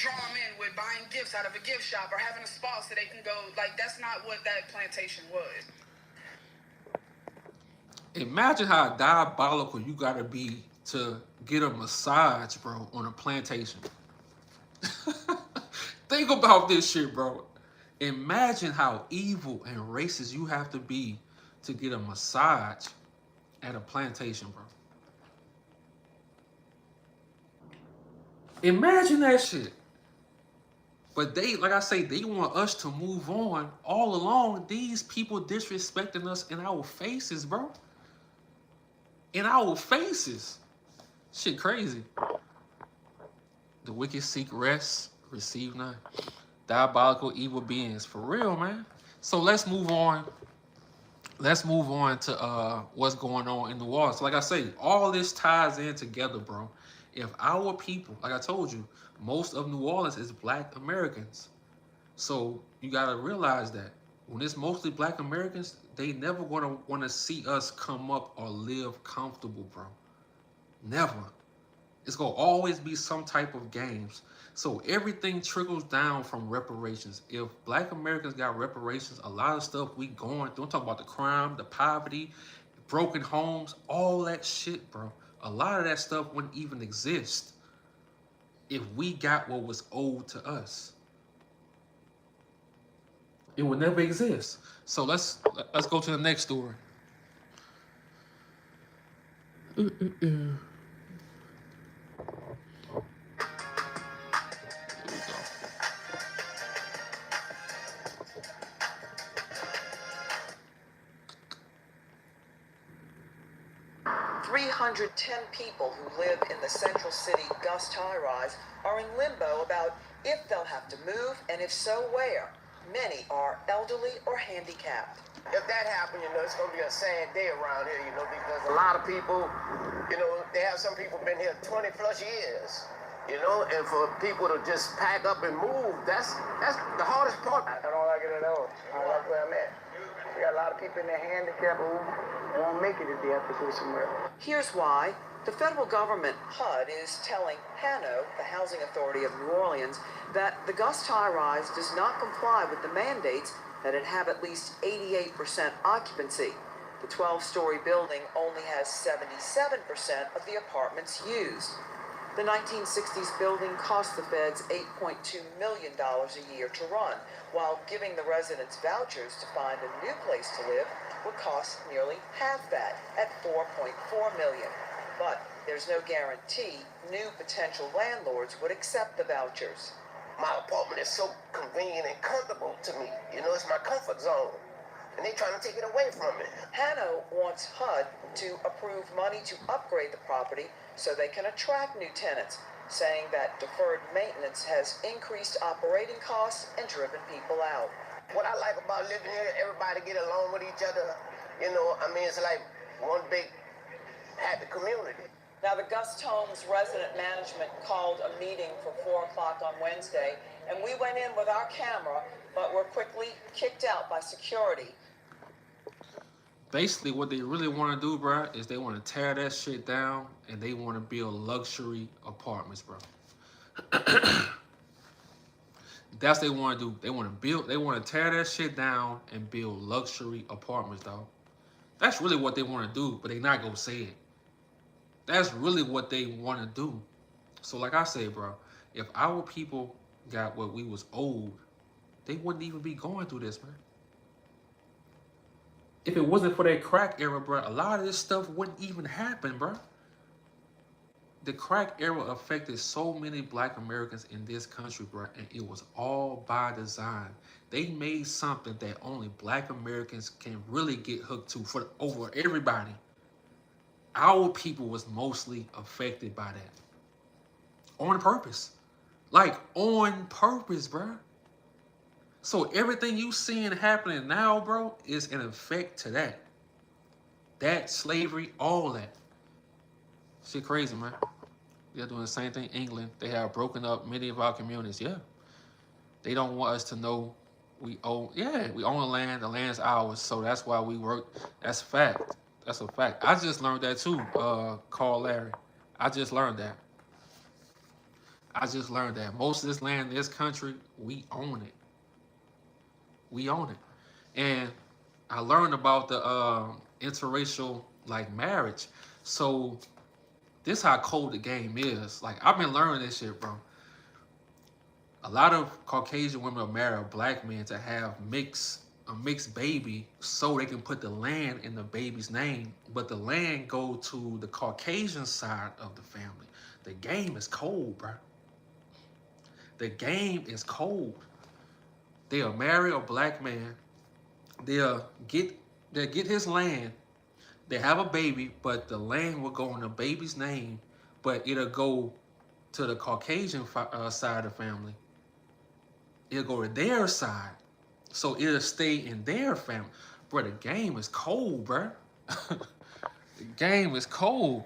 draw them in with buying gifts out of a gift shop or having a spa so they can go. Like, that's not what that plantation was. Imagine how diabolical you gotta be to get a massage, bro, on a plantation. Think about this shit, bro. Imagine how evil and racist you have to be to get a massage at a plantation, bro. Imagine that shit. But they, like I say, they want us to move on. All along, these people disrespecting us in our faces, bro. In our faces. Shit crazy. The wicked seek rest, receive none. Diabolical evil beings. For real, man. So let's move on. Let's move on to what's going on in New Orleans. So like I say, all this ties in together, bro. If our people, like I told you, most of New Orleans is black Americans. So you gotta realize that when it's mostly black Americans, they never gonna wanna see us come up or live comfortable, bro. Never. It's gonna always be some type of games. So everything trickles down from reparations. If black Americans got reparations, a lot of stuff we going through, I'm talking about the crime, the poverty, broken homes, all that shit, bro. A lot of that stuff wouldn't even exist if we got what was owed to us. It would never exist. So let's go to the next story. 310 people who live in the Central City Gust high-rise are in limbo about if they'll have to move, and if so, where. Many are elderly or handicapped. If that happens, it's going to be a sad day around here, because a lot of people, they have some people been here 20 plus years, and for people to just pack up and move, that's the hardest part. I don't like it at all. I don't like where I'm at. We got a lot of people in their handicap who won't make it if they have to go somewhere. Here's why. The federal government, HUD, is telling HANO, the Housing Authority of New Orleans, that the Gust high-rise does not comply with the mandates that it have at least 88% occupancy. The 12-story building only has 77% of the apartments used. The 1960s building cost the feds $8.2 million a year to run, while giving the residents vouchers to find a new place to live would cost nearly half that, at $4.4 million. But there's no guarantee new potential landlords would accept the vouchers. My apartment is so convenient and comfortable to me. It's my comfort zone. And they're trying to take it away from me. HANO wants HUD to approve money to upgrade the property so they can attract new tenants, saying that deferred maintenance has increased operating costs and driven people out. What I like about living here, everybody get along with each other. It's like one big happy community. Now, the Gust Homes resident management called a meeting for 4 o'clock on Wednesday, and we went in with our camera, but were quickly kicked out by security. Basically, what they really want to do, bro, is they want to tear that shit down and they want to build luxury apartments, bro. That's what they want to do. They want to tear that shit down and build luxury apartments, dog. That's really what they want to do, but they not gonna say it. That's really what they want to do. So like I said, bro, if our people got what we was owed, they wouldn't even be going through this, man. If it wasn't for that crack era, bro, a lot of this stuff wouldn't even happen, bro. The crack era affected so many black Americans in this country, bro, and it was all by design. They made something that only black Americans can really get hooked to for over everybody. Our people was mostly affected by that. On purpose. Like, on purpose, bro. So everything you seeing happening now, bro, is in effect to that. That, slavery, all that. Shit crazy, man. They're doing the same thing in England. They have broken up many of our communities, yeah. They don't want us to know we own the land. The land's ours, so that's why we work. That's a fact. That's a fact. I just learned that too, Carl Larry. I just learned that. I just learned that most of this land in this country, we own it. We own it. And I learned about the interracial like marriage. So this how cold the game is. Like I've been learning this shit, bro. A lot of Caucasian women will marry a black man to have a mixed baby so they can put the land in the baby's name, but the land go to the Caucasian side of the family. The game is cold, bro. The game is cold. They'll marry a black man. They'll get his land. They have a baby, but the land will go in the baby's name, but it'll go to the Caucasian side of the family. It'll go to their side. So it'll stay in their family. Bro, the game is cold, bro. The game is cold.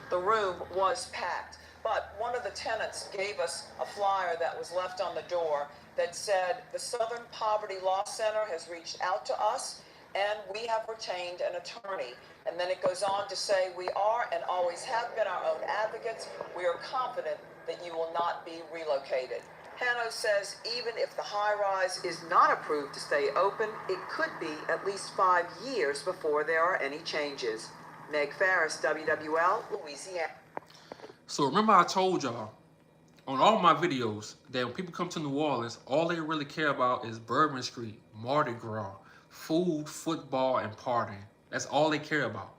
The room was packed, but one of the tenants gave us a flyer that was left on the door that said, the Southern Poverty Law Center has reached out to us and we have retained an attorney. And then it goes on to say, we are and always have been our own advocates. We are confident that you will not be relocated. Hanno says even if the high-rise is not approved to stay open, it could be at least 5 years before there are any changes. Meg Farris, WWL, Louisiana. So remember I told y'all on all my videos that when people come to New Orleans, all they really care about is Bourbon Street, Mardi Gras, food, football, and partying. That's all they care about.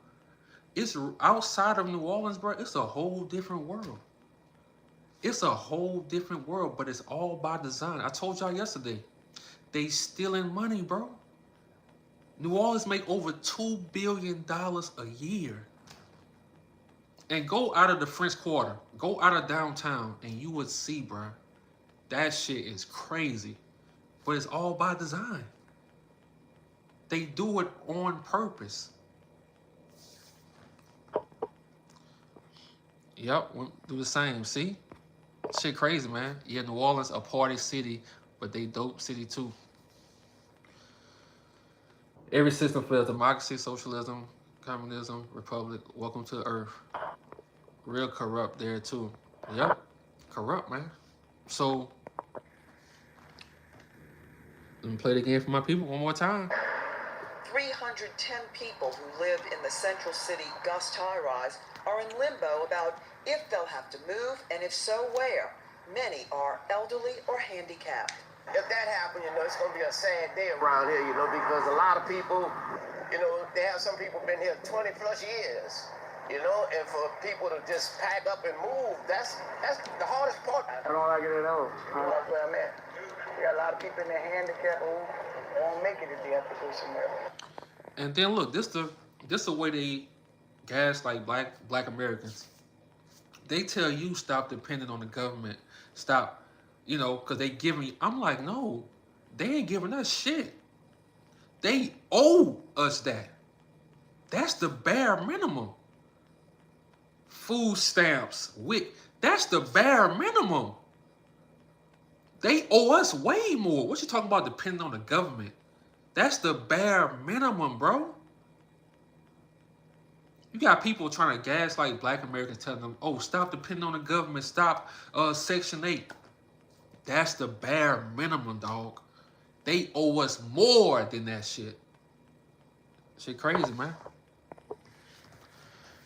It's outside of New Orleans, bro. It's a whole different world. It's a whole different world, but it's all by design. I told y'all yesterday, they stealing money, bro. New Orleans make over $2 billion a year. And go out of the French Quarter, go out of downtown, and you would see, bro, that shit is crazy. But it's all by design. They do it on purpose. Yep, we do the same, see? Shit crazy, man. Yeah, New Orleans, a party city, but they dope city too. Every system fails: democracy, socialism, communism, republic. Welcome to the earth. Real corrupt there too. Yep, corrupt, man. So, let me play the game for my people one more time. 310 people who live in the Central City Gust high-rise are in limbo about if they'll have to move, and if so, where. Many are elderly or handicapped. If that happens, it's going to be a sad day around here, because a lot of people, they have some people been here 20 plus years, and for people to just pack up and move, that's the hardest part. I don't like it at all. That's where I'm at. You got a lot of people in their handicap who won't make it if they have to go somewhere. And then look, this the way they gaslight black Americans. They tell you stop depending on the government. Stop, because they giving you. I'm like, no, they ain't giving us shit. They owe us that. That's the bare minimum. Food stamps, WIC, that's the bare minimum. They owe us way more. What you talking about depending on the government? That's the bare minimum, bro. You got people trying to gaslight black Americans, telling them, oh, stop depending on the government, stop Section 8. That's the bare minimum, dog. They owe us more than that shit. Shit crazy, man.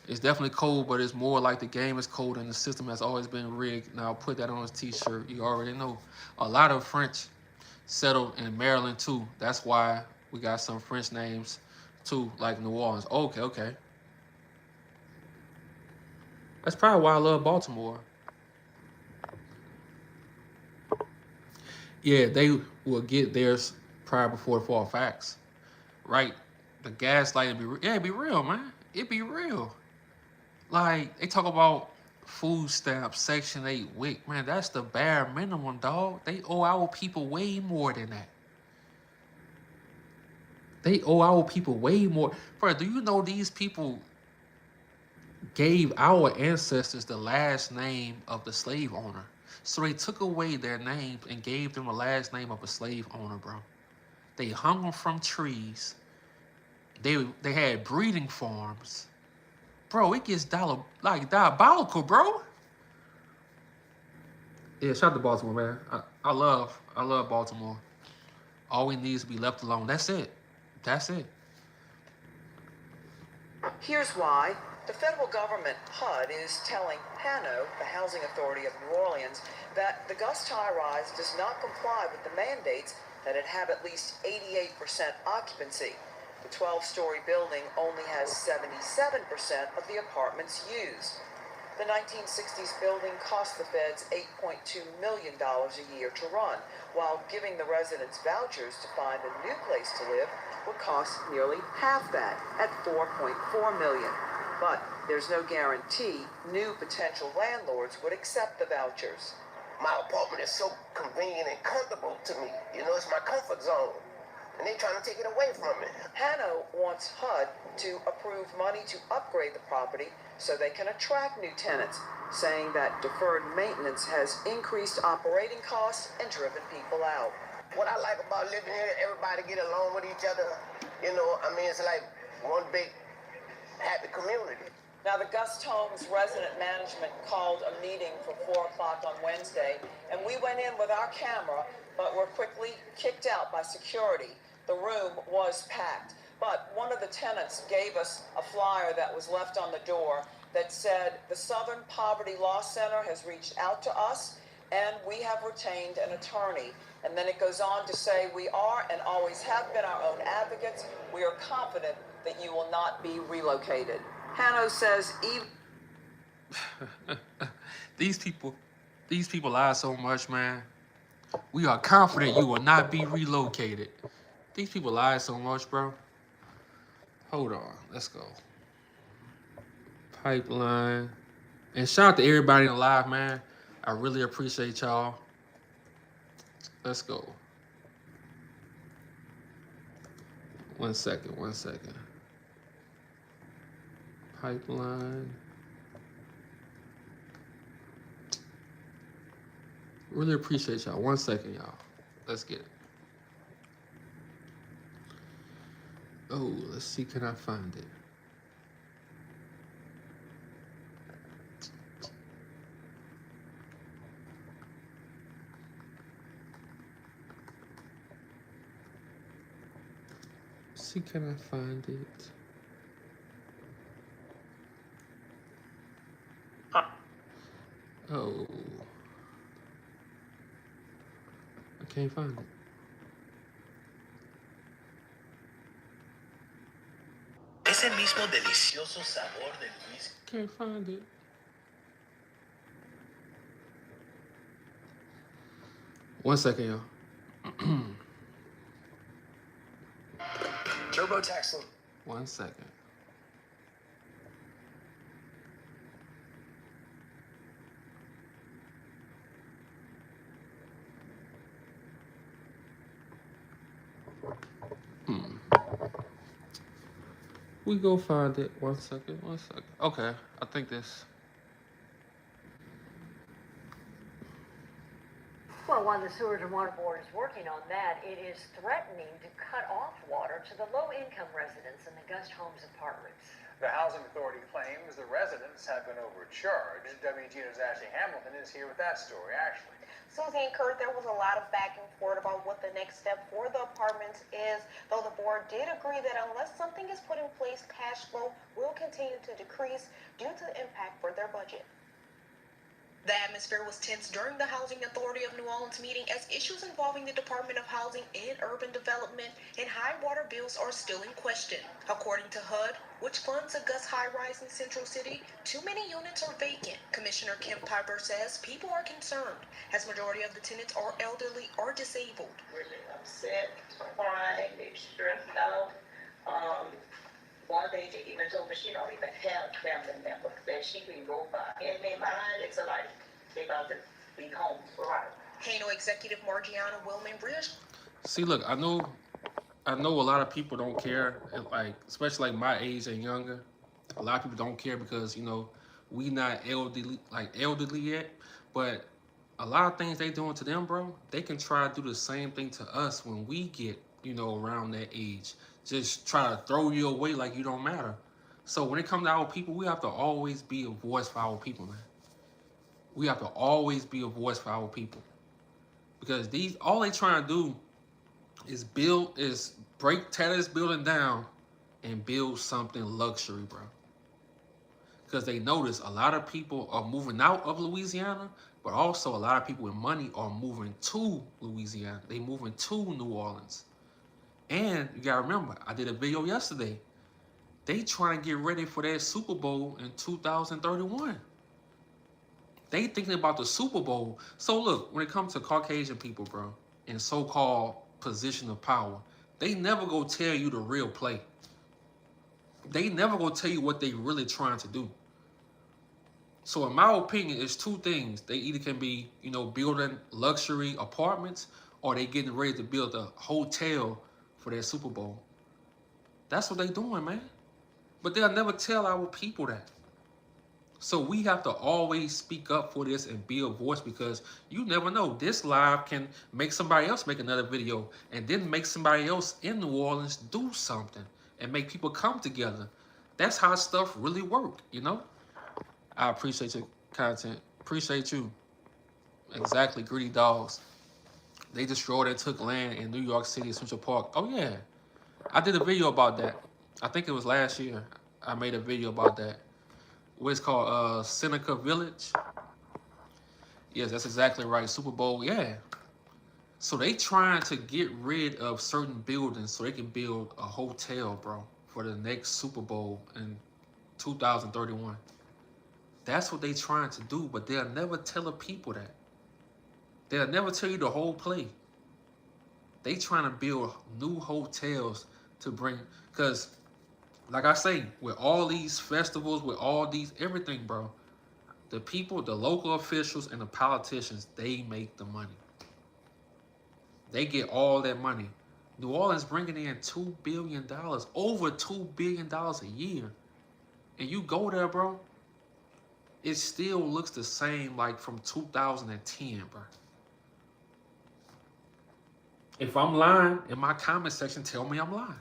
It's definitely cold, but it's more like the game is cold and the system has always been rigged. Now, I'll put that on his t-shirt. You already know. A lot of French settled in Maryland, too. That's why we got some French names, too, like New Orleans. Okay. That's probably why I love Baltimore. Yeah, they will get theirs prior before the fall facts. Right? The gaslighting it'd be real, man. It'd be real. Like, they talk about food stamps, Section 8, WIC. Man, that's the bare minimum, dog. They owe our people way more than that. They owe our people way more. Bro, do you know these people gave our ancestors the last name of the slave owner? So they took away their names and gave them the last name of a slave owner, bro. They hung them from trees. They had breeding farms. Bro, it gets diabolical, bro. Yeah, shout out to Baltimore, man. I love Baltimore. All we need is to be left alone. That's it. That's it. Here's why. The federal government, HUD, is telling HANO, the Housing Authority of New Orleans, that the Gust high-rise does not comply with the mandates that it have at least 88% occupancy. The 12-story building only has 77% of the apartments used. The 1960s building cost the feds $8.2 million a year to run, while giving the residents vouchers to find a new place to live would cost nearly half that, at $4.4 million. But there's no guarantee new potential landlords would accept the vouchers. My apartment is so convenient and comfortable to me. You know, it's my comfort zone. And they're trying to take it away from me. HANO wants HUD to approve money to upgrade the property so they can attract new tenants, saying that deferred maintenance has increased operating costs and driven people out. What I like about living here, everybody get along with each other. You know, I mean, it's like one big happy community. Now, the Gust Homes resident management called a meeting for 4 o'clock on Wednesday, and we went in with our camera, but were quickly kicked out by security. The room was packed, but one of the tenants gave us a flyer that was left on the door that said, the Southern Poverty Law Center has reached out to us, and we have retained an attorney. And then it goes on to say, we are and always have been our own advocates. We are confident that you will not be relocated. HANO says even... These people lie so much, man. We are confident you will not be relocated. These people lie so much, bro. Hold on, let's go. Pipeline. And shout out to everybody in the live, man. I really appreciate y'all. Let's go. 1 second, 1 second. Pipeline. Really appreciate y'all. 1 second, y'all. Let's get it. Oh, let's see, can I find it? See, can I find it? Oh. I can't find it. Ese mismo delicioso sabor del whisky. Can't find it. One second, y'all. TurboTax. 1 second. We go find it. 1 second, 1 second. Okay, I think this. Well, while the Sewers and Water Board is working on that, it is threatening to cut off water to the low-income residents in the Gust Homes apartments. The Housing Authority claims the residents have been overcharged. WGN's Ashley Hamilton is here with that story. Ashley. Susie and Kurt, there was a lot of back and forth about what the next step for the apartments is, though the board did agree that unless something is put in place, cash flow will continue to decrease due to the impact for their budget. The atmosphere was tense during the Housing Authority of New Orleans meeting as issues involving the Department of Housing and Urban Development and high water bills are still in question. According to HUD, which funds a Gust high-rise in Central City, too many units are vacant. Commissioner Kim Piper says people are concerned as majority of the tenants are elderly or disabled. Really upset, crying, they're stressed out. One lady even told me she don't even have family members that she can go by. In their mind, it's like they about to be home forever. HANO Executive Margiana Wilman-Bridge. See, look, I know a lot of people don't care, and like, especially like my age and younger. A lot of people don't care because, you know, we not elderly yet. But a lot of things they doing to them, bro, they can try to do the same thing to us when we get, you know, around that age. Just try to throw you away like you don't matter. So when it comes to our people, we have to always be a voice for our people, man. We have to always be a voice for our people. Because all they trying to do is tear this building down and build something luxury, bro. Because they notice a lot of people are moving out of Louisiana, but also a lot of people with money are moving to Louisiana. They moving to New Orleans. And you gotta remember, I did a video yesterday. They trying to get ready for that Super Bowl in 2031. They thinking about the Super Bowl. So look, when it comes to Caucasian people, bro, in so-called position of power, they never go tell you the real play. They never go tell you what they really trying to do. So in my opinion, it's two things. They either can be, building luxury apartments, or they getting ready to build a hotel for their Super Bowl. That's what they doing, man. But they'll never tell our people that. So we have to always speak up for this and be a voice, because you never know. This live can make somebody else make another video, and then make somebody else in New Orleans do something and make people come together. That's how stuff really work, I appreciate your content. Appreciate you. Exactly, greedy dogs. They destroyed and took land in New York City, Central Park. Oh yeah, I did a video about that. I think it was last year. I made a video about that. What's called Seneca Village. Yes, that's exactly right. Super Bowl, yeah. So they trying to get rid of certain buildings so they can build a hotel, bro, for the next Super Bowl in 2031. That's what they trying to do, but they'll never tell the people that. They'll never tell you the whole play. They trying to build new hotels to bring, because like I say, with all these festivals, with all these everything, bro, the people, the local officials and the politicians, they make the money. They get all that money. New Orleans bringing in $2 billion, over $2 billion a year. And you go there, bro, it still looks the same like from 2010, bro. If I'm lying, in my comment section, tell me I'm lying.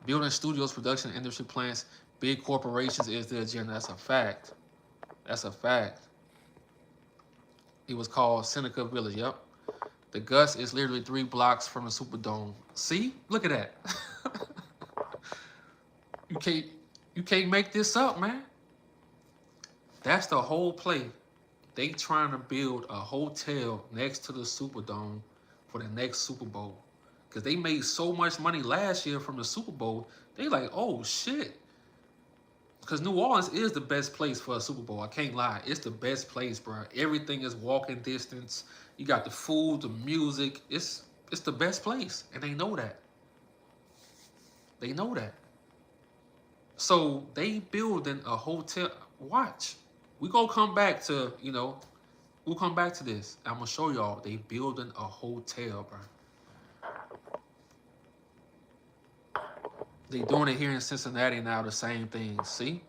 Building studios, production, industry plants, big corporations is the agenda. That's a fact. That's a fact. It was called Seneca Village, yep. The Gus is literally 3 blocks from the Superdome. See? Look at that. You can't make this up, man. That's the whole play. They trying to build a hotel next to the Superdome for the next Super Bowl. Because they made so much money last year from the Super Bowl, they like, oh shit. Because New Orleans is the best place for a Super Bowl. I can't lie. It's the best place, bro. Everything is walking distance. You got the food, the music. It's the best place. And they know that. They know that. So they building a hotel. Watch. We gonna come back to, we'll come back to this. I'm gonna show y'all. They building a hotel, bro. They doing it here in Cincinnati now, the same thing. See?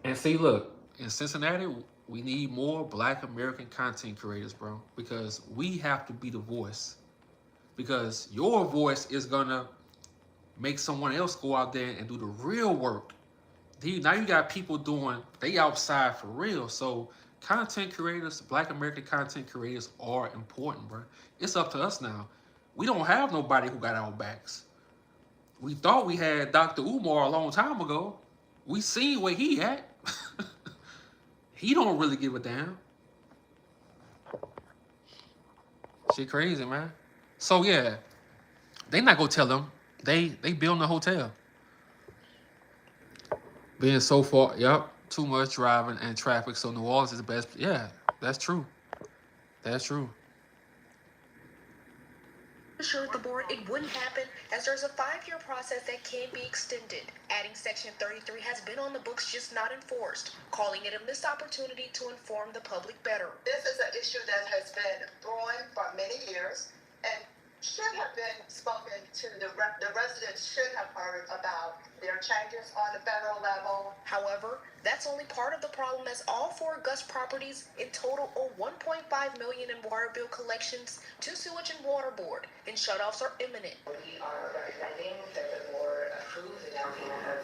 And see, look, in Cincinnati, we need more Black American content creators, bro. Because we have to be the voice. Because your voice is gonna make someone else go out there and do the real work. Now you got people they outside for real. So content creators, Black American content creators are important, bro. It's up to us now. We don't have nobody who got our backs. We thought we had Dr. Umar a long time ago. We seen where he at. He don't really give a damn. Shit crazy, man. So yeah, they not gonna tell them. They building a hotel. Being so far, yep, too much driving and traffic. So New Orleans is the best. Yeah, that's true. That's true. Assured the board it wouldn't happen, as there's a 5-year process that can be extended. Adding Section 33 has been on the books, just not enforced, calling it a missed opportunity to inform the public better. This is an issue that has been brewing for many years, and should have been spoken to. The residents should have heard about their changes on the federal level. However, that's only part of the problem, as all 4 Gust properties in total owe $1.5 million in water bill collections to Sewage and Water Board, and shutoffs are imminent. We are recommending that the board approve the down payment of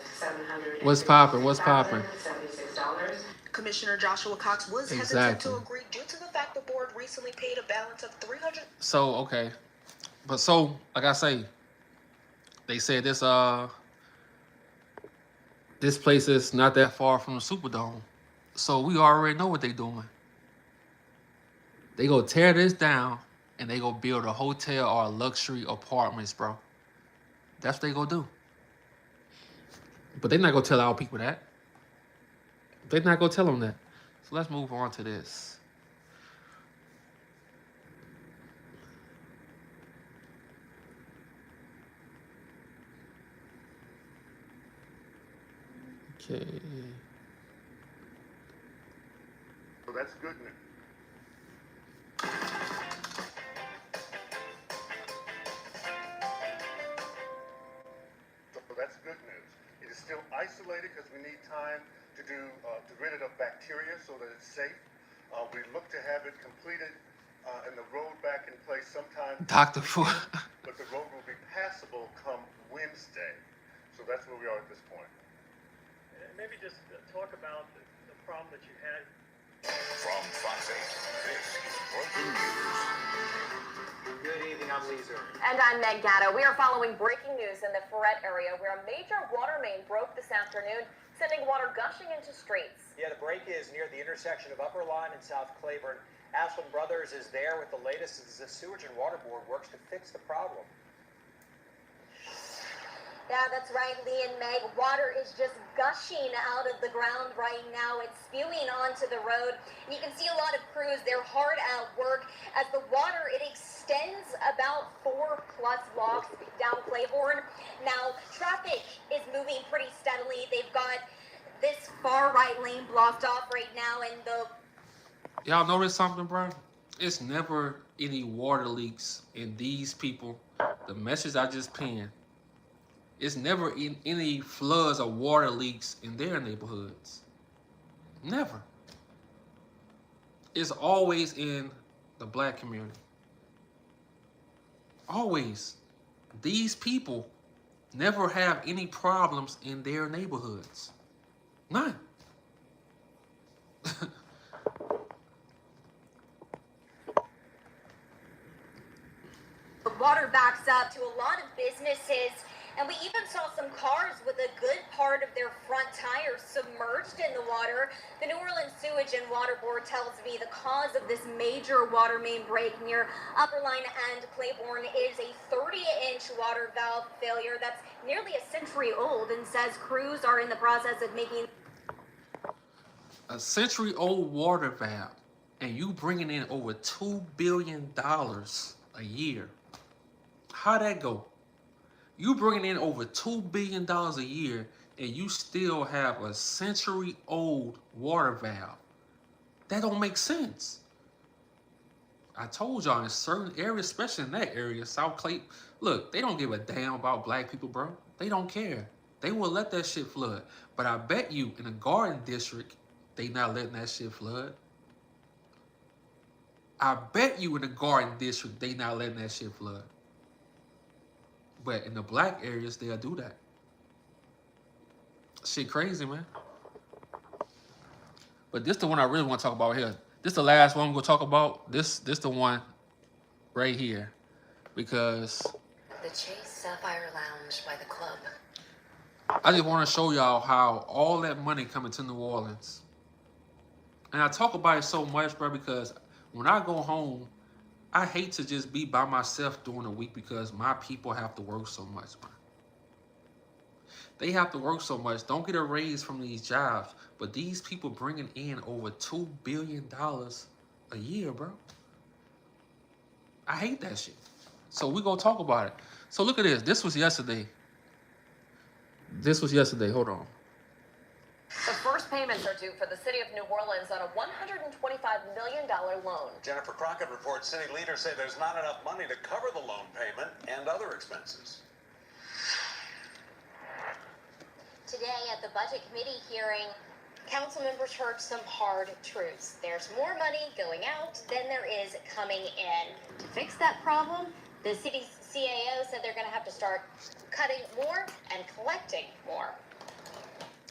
$700. What's poppin'? What's poppin'? $76. Commissioner Joshua Cox was hesitant Exactly. to agree due to the fact the board recently paid a balance of $300. So okay, but so like I say, they said this place is not that far from the Superdome, so we already know what they doing. They go tear this down and they go build a hotel or luxury apartments, bro. That's what they go do. But they're not gonna tell our people that. They're not gonna tell them that. So let's move on to this. Okay. So that's good news. So that's good news. It is still isolated because we need time to rid it of bacteria so that it's safe. We look to have it completed and the road back in place sometime. Dr. Fu. But the road will be passable come Wednesday. So that's where we are at this point. Maybe just talk about the problem that you had. From Fox 8, this is Breaking News. Good evening, I'm Lee Zerman. And I'm Meg Gatto. We are following breaking news in the Ferret area where a major water main broke this afternoon, sending water gushing into streets. Yeah, the break is near the intersection of Upper Line and South Claiborne. Ashland Brothers is there with the latest as the Sewage and Water Board works to fix the problem. Yeah, that's right, Lee and Meg. Water is just gushing out of the ground right now. It's spewing onto the road. And you can see a lot of crews, they're hard at work as the water, it extends about 4+ blocks down Claiborne. Now, traffic is moving pretty steadily. They've got this far right lane blocked off right now, and Y'all notice something, bro? It's never any water leaks in these people. The message I just penned. It's never in any floods or water leaks in their neighborhoods. Never. It's always in the black community. Always. These people never have any problems in their neighborhoods. None. the water backs up to a lot of businesses. And we even saw some cars with a good part of their front tires submerged in the water. The New Orleans Sewage and Water Board tells me the cause of this major water main break near Upper Line and Claiborne is a 30-inch water valve failure that's nearly a century old, and says crews are in the process of making a century-old water valve, and you bringing in over $2 billion a year. How'd that go? You bringing in over $2 billion a year, and you still have a century-old water valve. That don't make sense. I told y'all in certain areas, especially in that area, South Clay, look, they don't give a damn about black people, bro. They don't care. They will let that shit flood. But I bet you in the Garden District, they not letting that shit flood. I bet you in the Garden District, they not letting that shit flood. But in the black areas, they'll do that. Shit crazy, man. But this the one I really want to talk about here. This the last one I'm going to talk about. This the one right here. Because The Chase Sapphire Lounge by the club. I just want to show y'all how all that money coming to New Orleans. And I talk about it so much, bro, because when I go home, I hate to just be by myself during the week because my people have to work so much, man. They have to work so much. Don't get a raise from these jobs. But these people bringing in over $2 billion a year, bro. I hate that shit. So we gonna talk about it. So look at this. This was yesterday. Hold on. the first First payments are due for the city of New Orleans on a $125 million loan. Jennifer Crockett reports city leaders say there's not enough money to cover the loan payment and other expenses. Today at the budget committee hearing, council members heard some hard truths. There's more money going out than there is coming in. To fix that problem, the city's CAO said they're going to have to start cutting more and collecting more.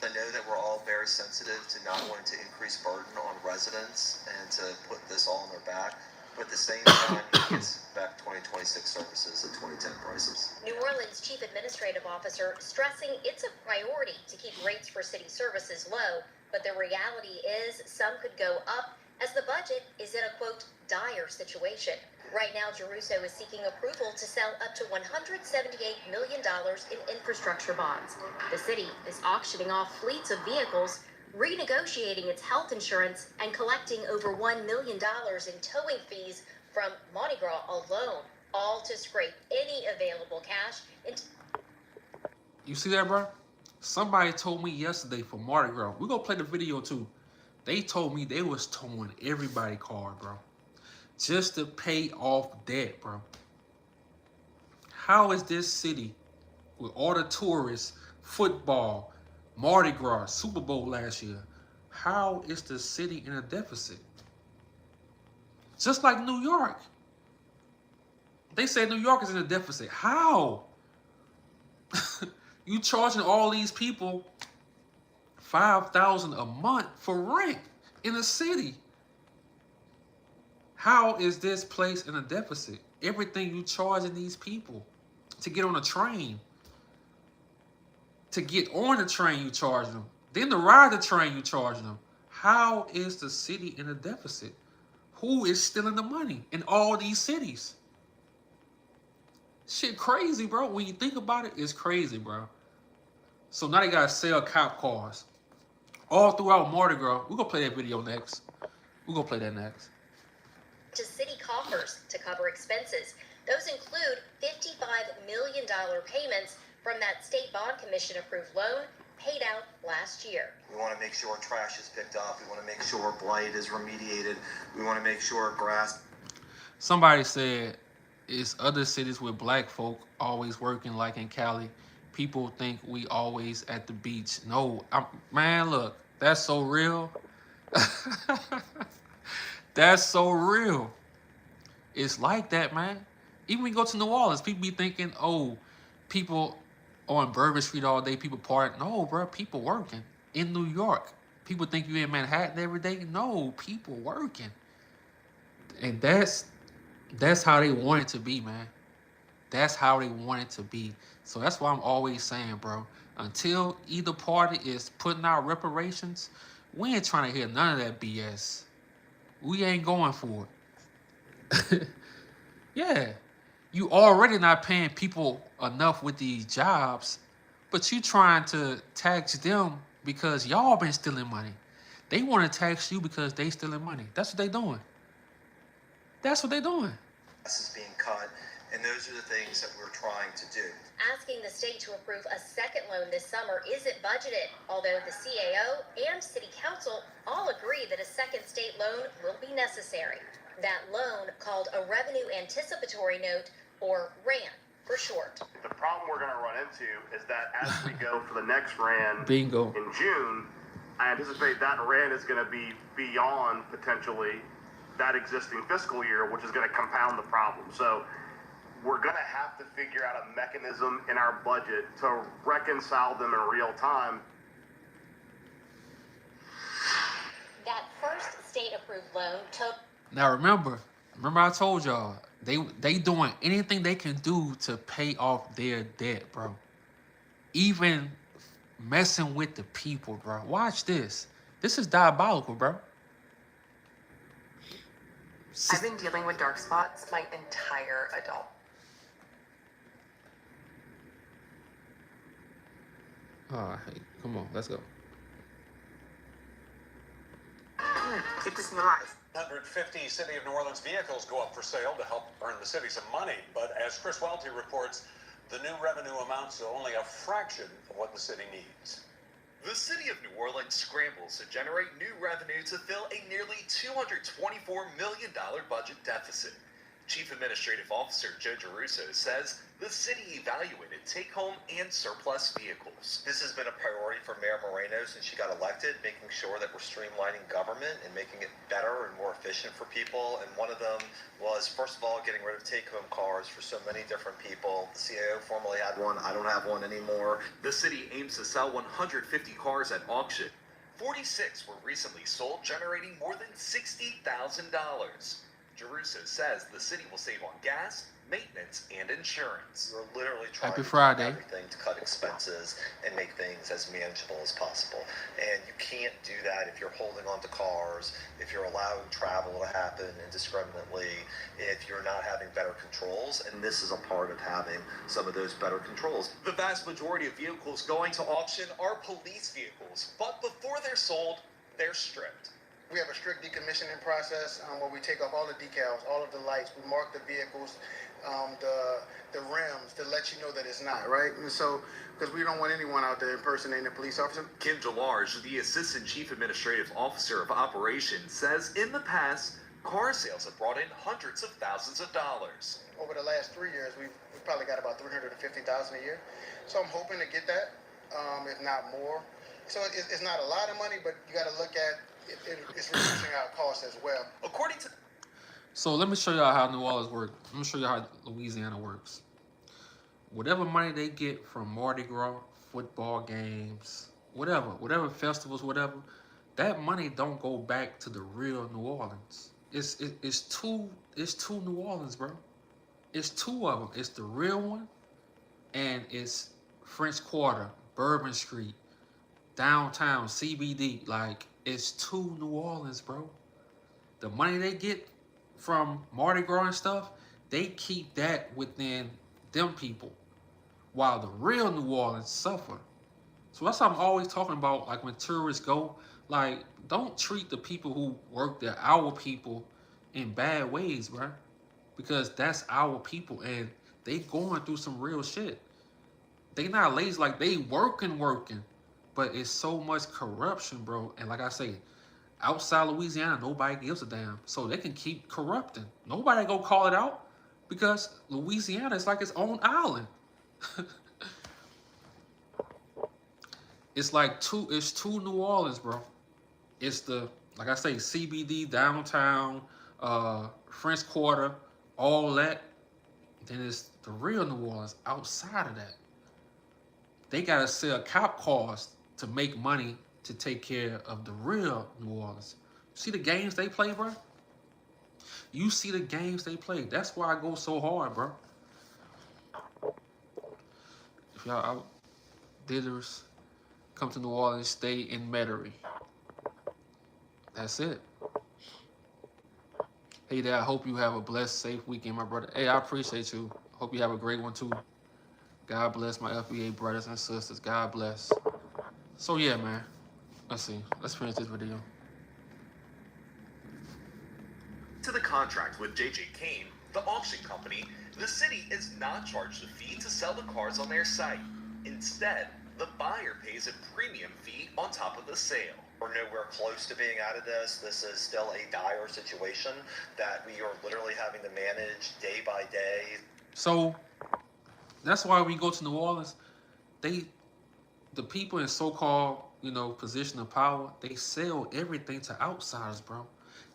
I know that we're all very sensitive to not wanting to increase burden on residents and to put this all on their back. But at the same time, you expect 2026 services at 2010 prices. New Orleans Chief Administrative Officer stressing it's a priority to keep rates for city services low, but the reality is some could go up as the budget is in a, quote, dire situation. Right now, Geruso is seeking approval to sell up to $178 million in infrastructure bonds. The city is auctioning off fleets of vehicles, renegotiating its health insurance, and collecting over $1 million in towing fees from Mardi Gras alone, all to scrape any available cash into... You see that, bro? Somebody told me yesterday for Mardi Gras. We're going to play the video, too. They told me they was towing everybody car, bro. Just to pay off debt, bro. How is this city, with all the tourists, football, Mardi Gras, Super Bowl last year, how is the city in a deficit? Just like New York. They say New York is in a deficit. How? You charging all these people $5,000 a month for rent in the city. How is this place in a deficit? Everything you charging these people to get on a train. To get on the train, you charge them. Then to ride the train, you charge them. How is the city in a deficit? Who is stealing the money in all these cities? Shit crazy, bro. When you think about it, it's crazy, bro. So now they gotta sell cop cars. All throughout Mardi Gras. We're gonna play that video next. We're gonna play that next. To city coffers to cover expenses. Those include $55 million payments from that state bond commission approved loan paid out last year. We want to make sure trash is picked up. We want to make sure blight is remediated. We want to make sure grass... Somebody said, it's other cities with black folk always working like in Cali. People think we always at the beach. No, man, look, that's so real. That's so real. It's like that, man. Even when you go to New Orleans, people be thinking, oh, people on Bourbon Street all day, people partying. No, bro, people working. In New York, people think you in Manhattan every day. No, people working. And that's how they want it to be, man. That's how they want it to be. So that's why I'm always saying, bro, until either party is putting out reparations, we ain't trying to hear none of that BS. We ain't going for it. Yeah. You already not paying people enough with these jobs, but you trying to tax them because y'all been stealing money. They want to tax you because they stealing money. That's what they doing. That's what they doing. This is being cut, and those are the things that we're trying to do. Asking the state to approve a second loan this summer isn't budgeted, although the CAO and City Council all agree that a second state loan will be necessary. That loan, called a Revenue Anticipatory Note, or RAN for short. The problem we're going to run into is that as we go for the next RAN Bingo. in June, I anticipate that RAN is going to be beyond potentially that existing fiscal year, which is going to compound the problem. So we're going to have to figure out a mechanism in our budget to reconcile them in real time. That first state-approved loan took... Now remember I told y'all, they doing anything they can do to pay off their debt, bro. Even messing with the people, bro. Watch this. This is diabolical, bro. I've been dealing with dark spots my entire adult. Hey, come on, let's go. Keep this in your life. 150 City of New Orleans vehicles go up for sale to help earn the city some money. But as Chris Welty reports, the new revenue amounts to only a fraction of what the city needs. The city of New Orleans scrambles to generate new revenue to fill a nearly $224 million budget deficit. Chief Administrative Officer Joe Geruso says the city evaluated take-home and surplus vehicles. This has been a priority for Mayor Moreno since she got elected, making sure that we're streamlining government and making it better and more efficient for people. And one of them was, first of all, getting rid of take-home cars for so many different people. The CAO formerly had one. I don't have one anymore. The city aims to sell 150 cars at auction. 46 were recently sold, generating more than $60,000. Geruso says the city will save on gas, maintenance, and insurance. We're literally trying Happy to Friday. do everything to cut expenses and make things as manageable as possible. And you can't do that if you're holding on to cars, if you're allowing travel to happen indiscriminately, if you're not having better controls. And this is a part of having some of those better controls. The vast majority of vehicles going to auction are police vehicles, but before they're sold, they're stripped. We have a strict decommissioning process where we take off all the decals, all of the lights. We mark the vehicles, the rims to let you know that it's not, right? And so, because we don't want anyone out there impersonating a police officer. Kim Gelarge, the Assistant Chief Administrative Officer of Operations, says in the past, car sales have brought in hundreds of thousands of dollars. Over the last 3 years, we've probably got about $350,000 a year. So I'm hoping to get that, if not more. So it's not a lot of money, but you got to look at it's reducing our costs as well. According to... So let me show y'all how New Orleans works. Let me show you how Louisiana works. Whatever money they get from Mardi Gras, football games, whatever festivals, whatever, that money don't go back to the real New Orleans. It's two New Orleans, bro. It's two of them. It's the real one, and it's French Quarter, Bourbon Street, downtown, CBD. Like, it's two New Orleans, bro. The money they get from Mardi Gras and stuff, they keep that within them people, while the real New Orleans suffer. So that's what I'm always talking about. Like, when tourists go, like, don't treat the people who work there, our people, in bad ways, bro. Because that's our people, and they going through some real shit. They not lazy, like, they working. But it's so much corruption, bro. And like I say, outside Louisiana, nobody gives a damn. So they can keep corrupting. Nobody go call it out because Louisiana is like its own island. It's two New Orleans, bro. It's the, like I say, CBD, downtown, French Quarter, all that. Then it's the real New Orleans outside of that. They gotta sell cop cars to make money to take care of the real New Orleans. See the games they play, bro? You see the games they play. That's why I go so hard, bro. If y'all out didders, come to New Orleans, stay in Metairie. That's it. Hey there, I hope you have a blessed, safe weekend, my brother. Hey, I appreciate you. Hope you have a great one too. God bless my FBA brothers and sisters. God bless. So yeah, man. Let's see. Let's finish this video. To the contract with J.J. Kane, the auction company, the city is not charged a fee to sell the cars on their site. Instead, the buyer pays a premium fee on top of the sale. We're nowhere close to being out of this. This is still a dire situation that we are literally having to manage day by day. So that's why we go to New Orleans. The people in so-called, position of power, they sell everything to outsiders, bro.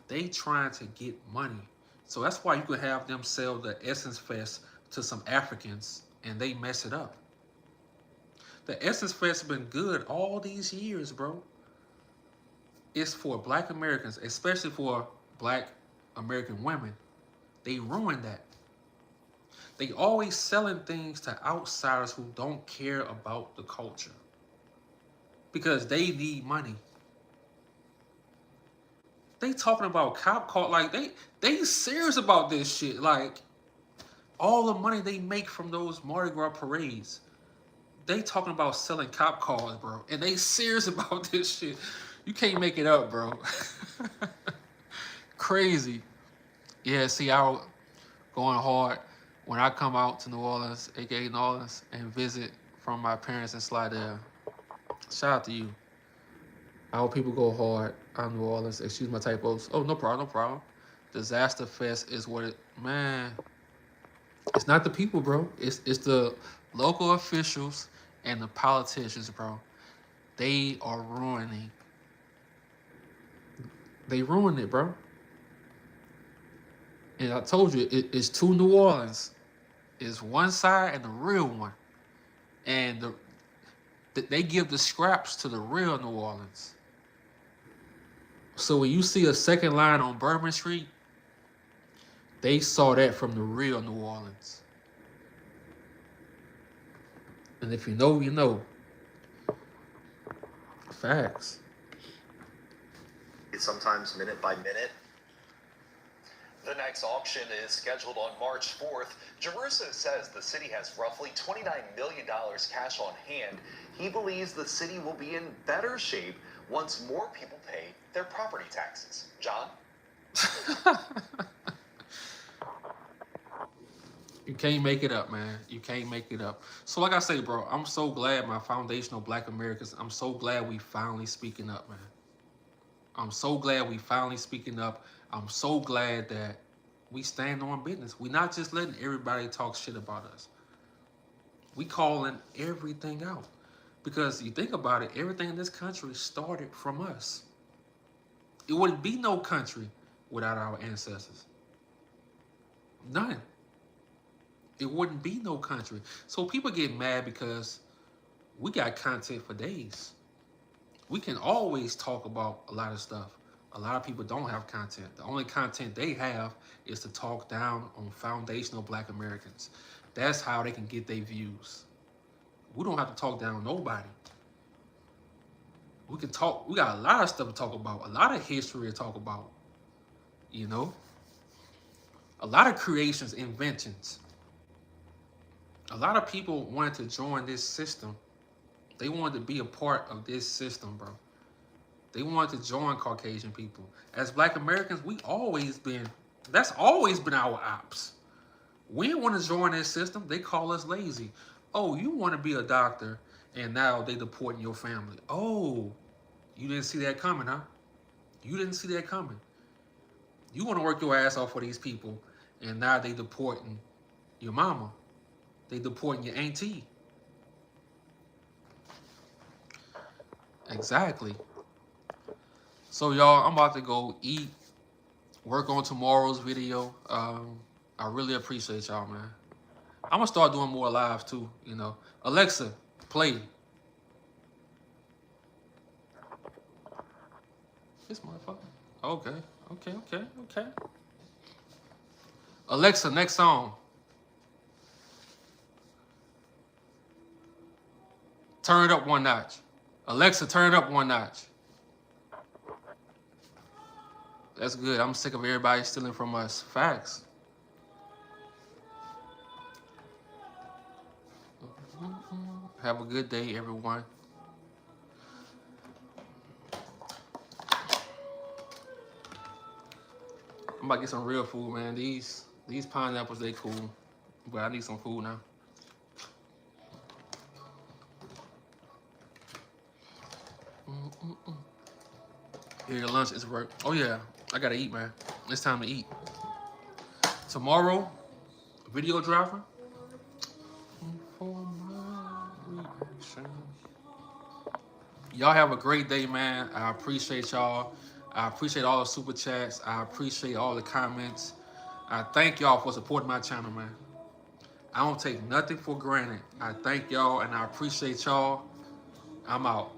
They trying to get money. So that's why you could have them sell the Essence Fest to some Africans and they mess it up. The Essence Fest has been good all these years, bro. It's for Black Americans, especially for Black American women. They ruined that. They always selling things to outsiders who don't care about the culture. Because they need money. They talking about cop car, like they serious about this shit. Like, all the money they make from those Mardi Gras parades, they talking about selling cop cars, bro. And they serious about this shit. You can't make it up, bro. Crazy. Yeah, see, I was going hard when I come out to New Orleans, aka New Orleans, and visit from my parents in Slidell. Shout out to you. Our people go hard on New Orleans. Excuse my typos. Oh, no problem, no problem. Disaster Fest is what it, man. It's not the people, bro. It's the local officials and the politicians, bro. They are ruining. They ruined it, bro. And I told you, it's two New Orleans. It's one side and the real one. And they give the scraps to the real New Orleans. So when you see a second line on Bourbon Street, they saw that from the real New Orleans. And if you know, you know. Facts. It's sometimes minute by minute. The next auction is scheduled on March 4th. Jeruso says the city has roughly $29 million cash on hand. He believes the city will be in better shape once more people pay their property taxes. John? You can't make it up, man. You can't make it up. So like I say, bro, I'm so glad my foundational Black Americans, I'm so glad we finally speaking up, man. I'm so glad we finally speaking up. I'm so glad that we stand on business. We're not just letting everybody talk shit about us. We calling everything out. Because you think about it, everything in this country started from us. It wouldn't be no country without our ancestors. None. It wouldn't be no country. So people get mad because we got content for days. We can always talk about a lot of stuff. A lot of people don't have content. The only content they have is to talk down on foundational Black Americans. That's how they can get their views. We don't have to talk down on nobody. We can talk, we got a lot of stuff to talk about, a lot of history to talk about, you know? A lot of creations, inventions. A lot of people wanted to join this system. They wanted to be a part of this system, bro. They wanted to join Caucasian people. As Black Americans, that's always been our ops. We didn't want to join this system. They call us lazy. Oh, you want to be a doctor, and now they deporting your family. Oh, you didn't see that coming, huh? You didn't see that coming. You want to work your ass off for these people, and now they deporting your mama. They deporting your auntie. Exactly. So y'all, I'm about to go eat, work on tomorrow's video. I really appreciate y'all, man. I'm gonna start doing more lives too, you know. Alexa, play. This motherfucker. Okay. Alexa, next song. Turn it up one notch. Alexa, turn it up one notch. That's good. I'm sick of everybody stealing from us. Facts. Have a good day, everyone. I'm about to get some real food, man. These pineapples, they cool. But I need some food now. Here, your lunch is work. Oh yeah, I gotta eat, man. It's time to eat. Tomorrow, video driver. Y'all have a great day, man. I appreciate y'all. I appreciate all the super chats. I appreciate all the comments. I thank y'all for supporting my channel, man. I don't take nothing for granted. I thank y'all and I appreciate y'all. I'm out.